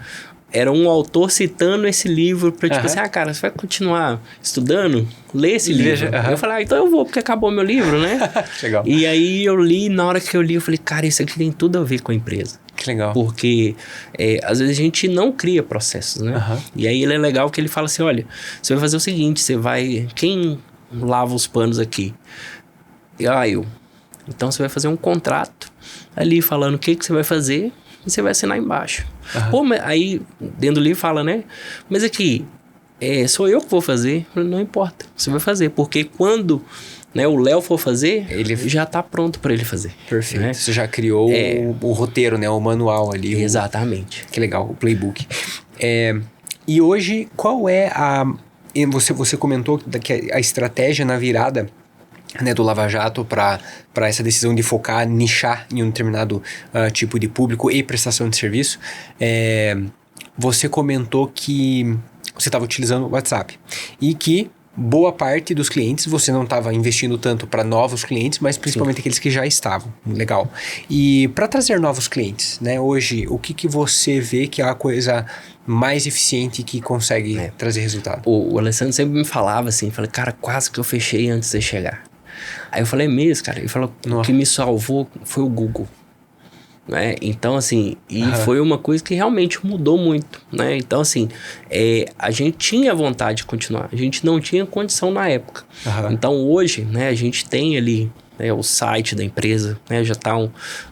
era um autor citando esse livro pra, tipo assim, cara, você vai continuar estudando? Lê esse livro. Eu falei, então eu vou, porque acabou meu livro, né? Legal. E aí eu li, na hora que eu li, eu falei, cara, isso aqui tem tudo a ver com a empresa. Que legal. Porque às vezes a gente não cria processos, né? E aí ele é legal que ele fala assim, olha, você vai fazer o seguinte, quem lava os panos aqui? Eu. Então você vai fazer um contrato ali falando o que você vai fazer e você vai assinar embaixo. Pô, mas aí dentro do livro fala, né? Mas aqui, sou eu que vou fazer? Não importa, você vai fazer. Porque quando, né, o Léo for fazer, ele já tá pronto para ele fazer. Perfeito. Né? Você já criou o roteiro, né? O manual ali. Exatamente. Que legal, o playbook. E hoje, qual é Você comentou que a estratégia na virada, né, do Lava Jato para essa decisão de focar, nichar em um determinado tipo de público e prestação de serviço. Você comentou que você estava utilizando o WhatsApp e que boa parte dos clientes você não estava investindo tanto para novos clientes, mas principalmente aqueles que já estavam. Legal. E para trazer novos clientes, né, hoje, o que você vê que é a coisa mais eficiente que consegue trazer resultado? O Alessandro sempre me falava assim, falei, cara, quase que eu fechei antes de você chegar. Aí eu falei, mesmo, cara. Ele falou, o que me salvou foi o Google. Né? Então, assim, foi uma coisa que realmente mudou muito, né? Então, assim, a gente tinha vontade de continuar. A gente não tinha condição na época. Então, hoje, né, a gente tem ali, né, o site da empresa, né, já está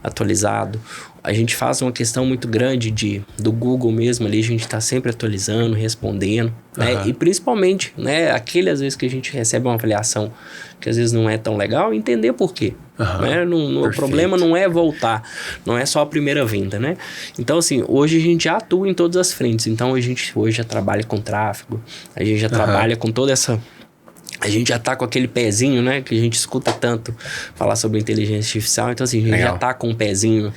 atualizado. A gente faz uma questão muito grande do Google mesmo ali, a gente está sempre atualizando, respondendo, né? E principalmente, né, às vezes que a gente recebe uma avaliação que às vezes não é tão legal, entender por quê. Né? O problema não é voltar, não é só a primeira venda, né? Então, assim, hoje a gente já atua em todas as frentes. Então, a gente hoje já trabalha com tráfego, a gente já trabalha com toda essa... A gente já tá com aquele pezinho, né? Que a gente escuta tanto falar sobre inteligência artificial. Então, assim, a gente já tá com um pezinho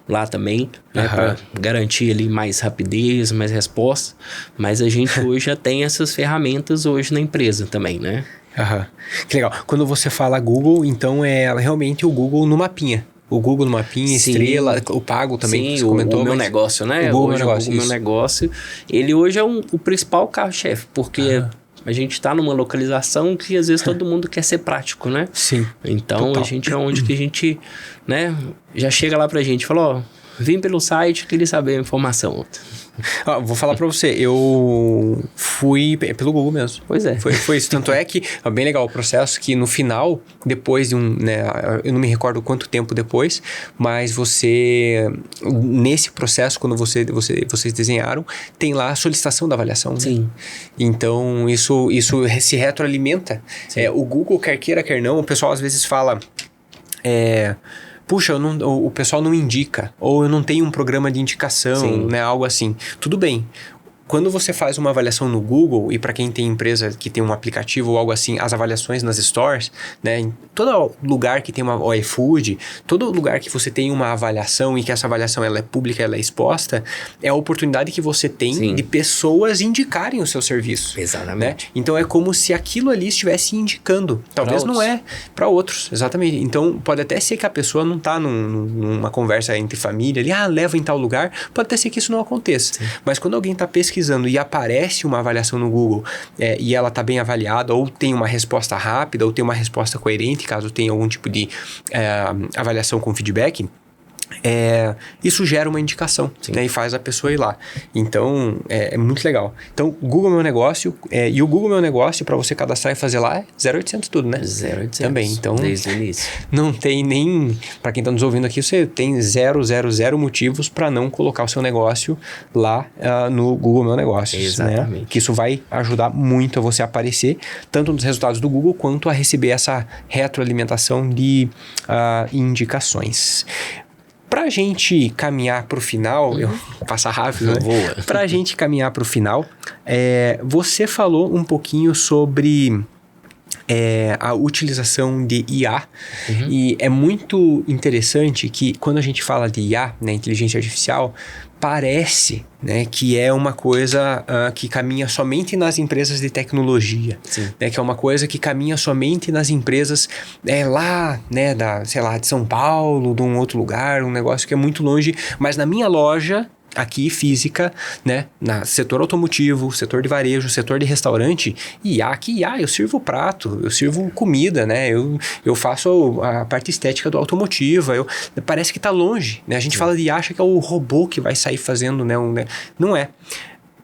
lá também, né? Para garantir ali mais rapidez, mais resposta. Mas a gente hoje já tem essas ferramentas hoje na empresa também, né? Que legal. Quando você fala Google, então é realmente o Google no mapinha. O Google no mapinha, Estrela, o Pago também, que você comentou. O Meu Negócio, né? O Google hoje, Negócio, o Meu Negócio, ele hoje é o principal carro-chefe, porque... A gente está numa localização que às vezes todo mundo quer ser prático, né? Sim. Então, a gente é onde que a gente, né, já chega lá pra gente e fala, ó, vim pelo site, queria saber a informação. Vou falar pra você, eu fui pelo Google mesmo. Pois é. Foi isso. Tanto é que, bem legal o processo, que no final, depois de né, eu não me recordo quanto tempo depois, mas nesse processo, quando vocês desenharam, tem lá a solicitação da avaliação. Sim. Né? Então, isso se retroalimenta. O Google, quer queira, quer não, o pessoal às vezes fala... puxa, o pessoal não indica, ou eu não tenho um programa de indicação, né, algo assim. Tudo bem. quando você faz uma avaliação no Google, e para quem tem empresa que tem um aplicativo ou algo assim, as avaliações nas stores, né? Em todo lugar que tem o iFood, todo lugar que você tem uma avaliação e que essa avaliação ela é pública, ela é exposta, é a oportunidade que você tem de pessoas indicarem o seu serviço. Exatamente. Né? Então é como se aquilo ali estivesse indicando. Talvez não é para outros. Exatamente. Então pode até ser que a pessoa não está numa conversa entre família ali, leva em tal lugar, pode até ser que isso não aconteça. Sim. Mas quando alguém está pesquisando e aparece uma avaliação no Google e ela está bem avaliada, ou tem uma resposta rápida, ou tem uma resposta coerente, caso tenha algum tipo de avaliação com feedback, isso gera uma indicação, né, e faz a pessoa ir lá. Então, é muito legal. Então, Google Meu Negócio, e o Google Meu Negócio, para você cadastrar e fazer lá, é 0800 tudo, né? 0800. Também, então... Desde o início. Não tem nem... Para quem está nos ouvindo aqui, você tem 000 motivos para não colocar o seu negócio lá no Google Meu Negócio. Exatamente. Né? Que isso vai ajudar muito a você aparecer, tanto nos resultados do Google, quanto a receber essa retroalimentação de indicações. Pra gente caminhar pro final, eu vou passar rápido, né? Boa. Pra gente caminhar pro final, você falou um pouquinho sobre a utilização de IA, e é muito interessante que quando a gente fala de IA, né, inteligência artificial, parece, né, que é uma coisa que caminha somente nas empresas de tecnologia, né, que é uma coisa que caminha somente nas empresas lá, né, de São Paulo, de um outro lugar, um negócio que é muito longe, mas na minha loja aqui física, né, na setor automotivo, setor de varejo, setor de restaurante, eu sirvo prato, eu sirvo comida, né, eu faço a parte estética do automotivo, parece que tá longe, né, a gente fala de IA, acha que é o robô que vai sair fazendo, né, não é.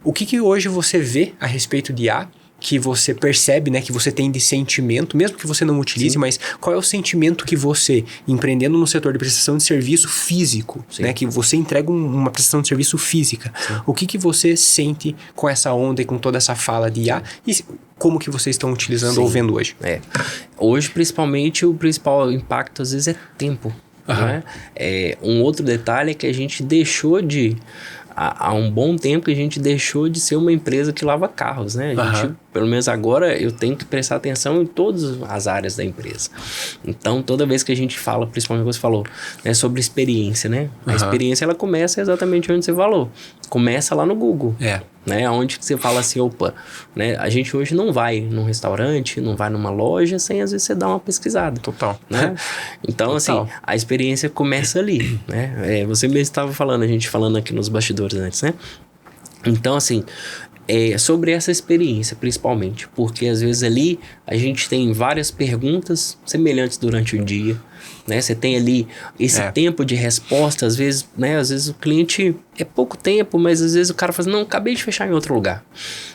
O que hoje você vê a respeito de IA, que você percebe, né, que você tem de sentimento, mesmo que você não utilize, mas qual é o sentimento que você, empreendendo no setor de prestação de serviço físico, né, que você entrega uma prestação de serviço física, o que você sente com essa onda e com toda essa fala de IA e como que vocês estão utilizando ou vendo hoje? Hoje, principalmente, o principal impacto às vezes é tempo. Né? Um outro detalhe é que a gente deixou de... Há um bom tempo que a gente deixou de ser uma empresa que lava carros, né? A gente, pelo menos agora, eu tenho que prestar atenção em todas as áreas da empresa. Então, toda vez que a gente fala, principalmente você falou, né, sobre experiência, né? A experiência, ela começa exatamente onde você falou. Começa lá no Google. Né? Onde que você fala assim, opa, né? A gente hoje não vai num restaurante, não vai numa loja sem às vezes você dar uma pesquisada. Total. Né? Então, assim, a experiência começa ali, né? Você mesmo estava falando, a gente falando aqui nos bastidores antes, né? Então, assim, sobre essa experiência, principalmente, porque às vezes ali a gente tem várias perguntas semelhantes durante o dia, né? Você tem ali esse tempo de resposta, às vezes, né? Às vezes o cliente é pouco tempo, mas às vezes o cara fala, não, acabei de fechar em outro lugar.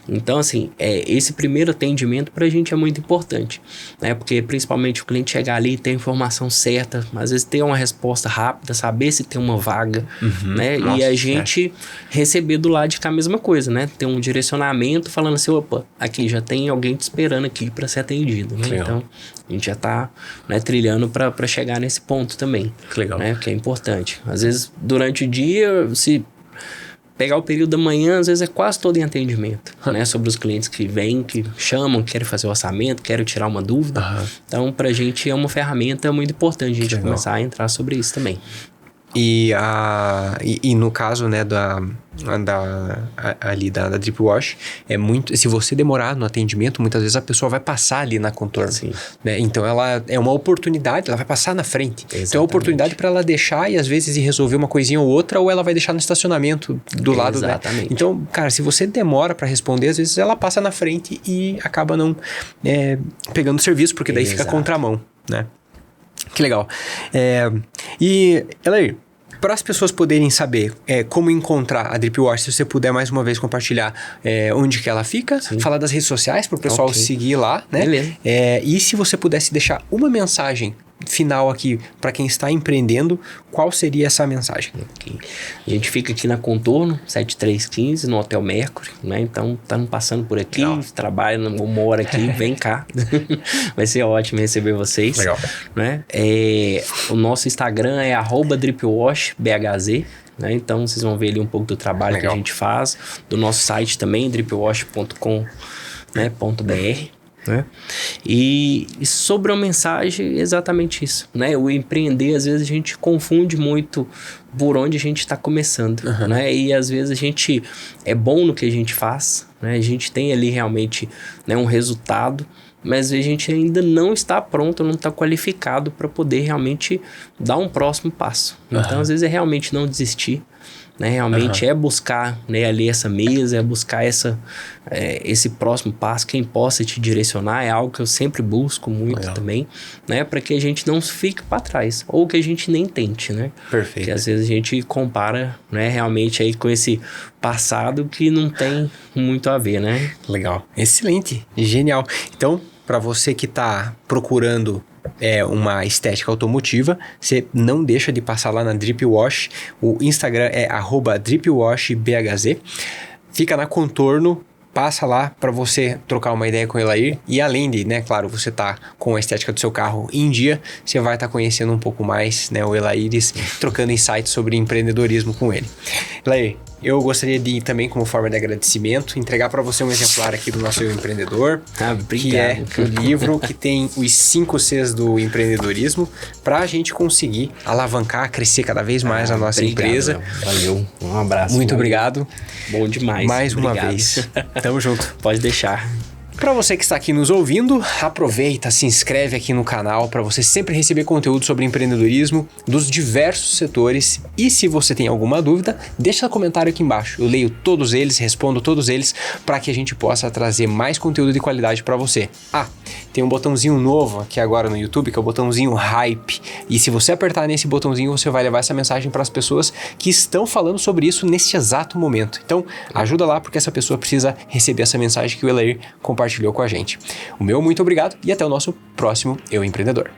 Então, assim, esse primeiro atendimento pra gente é muito importante, né? Porque principalmente o cliente chegar ali e ter a informação certa, às vezes ter uma resposta rápida, saber se tem uma vaga, né? Nossa, e a gente receber do lado de cá a mesma coisa, né? Ter um direcionamento falando assim, opa, aqui já tem alguém te esperando aqui para ser atendido, né? Então, a gente já tá, né, trilhando para chegar nesse ponto também. Que legal. Né? Que é importante. Às vezes, durante o dia, se pegar o período da manhã, às vezes é quase todo em atendimento, né? Sobre os clientes que vêm, que chamam, querem fazer o orçamento, querem tirar uma dúvida. Então, pra gente é uma ferramenta muito importante a gente começar a entrar sobre isso também. E no caso, né, da Drip Wash, é muito, se você demorar no atendimento, muitas vezes a pessoa vai passar ali na contorno, né? Então ela é uma oportunidade, ela vai passar na frente. Exatamente. Então é uma oportunidade para ela deixar e às vezes ir resolver uma coisinha ou outra, ou ela vai deixar no estacionamento do lado, né? Então, cara, se você demora para responder, às vezes ela passa na frente e acaba não pegando serviço, porque daí fica contramão, né? Que legal. E, Elair, para as pessoas poderem saber como encontrar a Drip Wash, se você puder mais uma vez compartilhar onde que ela fica, falar das redes sociais para o pessoal seguir lá, né? Beleza. E se você pudesse deixar uma mensagem final aqui para quem está empreendendo, qual seria essa mensagem? A gente fica aqui na Contorno 7315 no Hotel Mercury, né? Então estamos passando por aqui, trabalha uma hora aqui, vem cá. Vai ser ótimo receber vocês. Legal. Né? O nosso Instagram é @dripwashbhz, né? Então, vocês vão ver ali um pouco do trabalho Legal. Que a gente faz, do nosso site também, dripwash.com.br, né? E sobre a mensagem, exatamente isso, né? O empreender, às vezes a gente confunde muito por onde a gente está começando, né? E às vezes a gente é bom no que a gente faz, né? A gente tem ali realmente, né, um resultado, mas a gente ainda não está pronto, não está qualificado para poder realmente dar um próximo passo. Então, às vezes é realmente não desistir, né? Realmente é buscar, né, ali essa mesa, é buscar esse próximo passo, quem possa te direcionar, é algo que eu sempre busco muito também, né? Para que a gente não fique para trás, ou que a gente nem tente, né? Perfeito. Porque às vezes a gente compara, né, realmente aí com esse passado que não tem muito a ver, né? Legal. Excelente. Genial. Então, para você que está procurando uma estética automotiva, você não deixa de passar lá na Drip Wash. O Instagram é @dripwashbhz. Fica na Contorno. Passa lá para você trocar uma ideia com o Elair. E além de, né, claro, você tá com a estética do seu carro em dia, você vai estar conhecendo um pouco mais, né, o Elair, trocando insights sobre empreendedorismo com ele. Elair, eu gostaria de também, como forma de agradecimento, entregar para você um exemplar aqui do nosso Eu Empreendedor, que é o livro que tem os 5 Cs do empreendedorismo, para a gente conseguir alavancar, crescer cada vez mais a nossa empresa. Valeu, um abraço. Muito obrigado. Bom demais. Mais uma vez. Tamo junto. Pode deixar. Para você que está aqui nos ouvindo, aproveita, se inscreve aqui no canal para você sempre receber conteúdo sobre empreendedorismo dos diversos setores. E se você tem alguma dúvida, deixa comentário aqui embaixo. Eu leio todos eles, respondo todos eles para que a gente possa trazer mais conteúdo de qualidade para você. Tem um botãozinho novo aqui agora no YouTube, que é o botãozinho Hype. E se você apertar nesse botãozinho, você vai levar essa mensagem para as pessoas que estão falando sobre isso neste exato momento. Então, ajuda lá, porque essa pessoa precisa receber essa mensagem que o Elair compartilhou com a gente. O meu muito obrigado e até o nosso próximo Eu Empreendedor.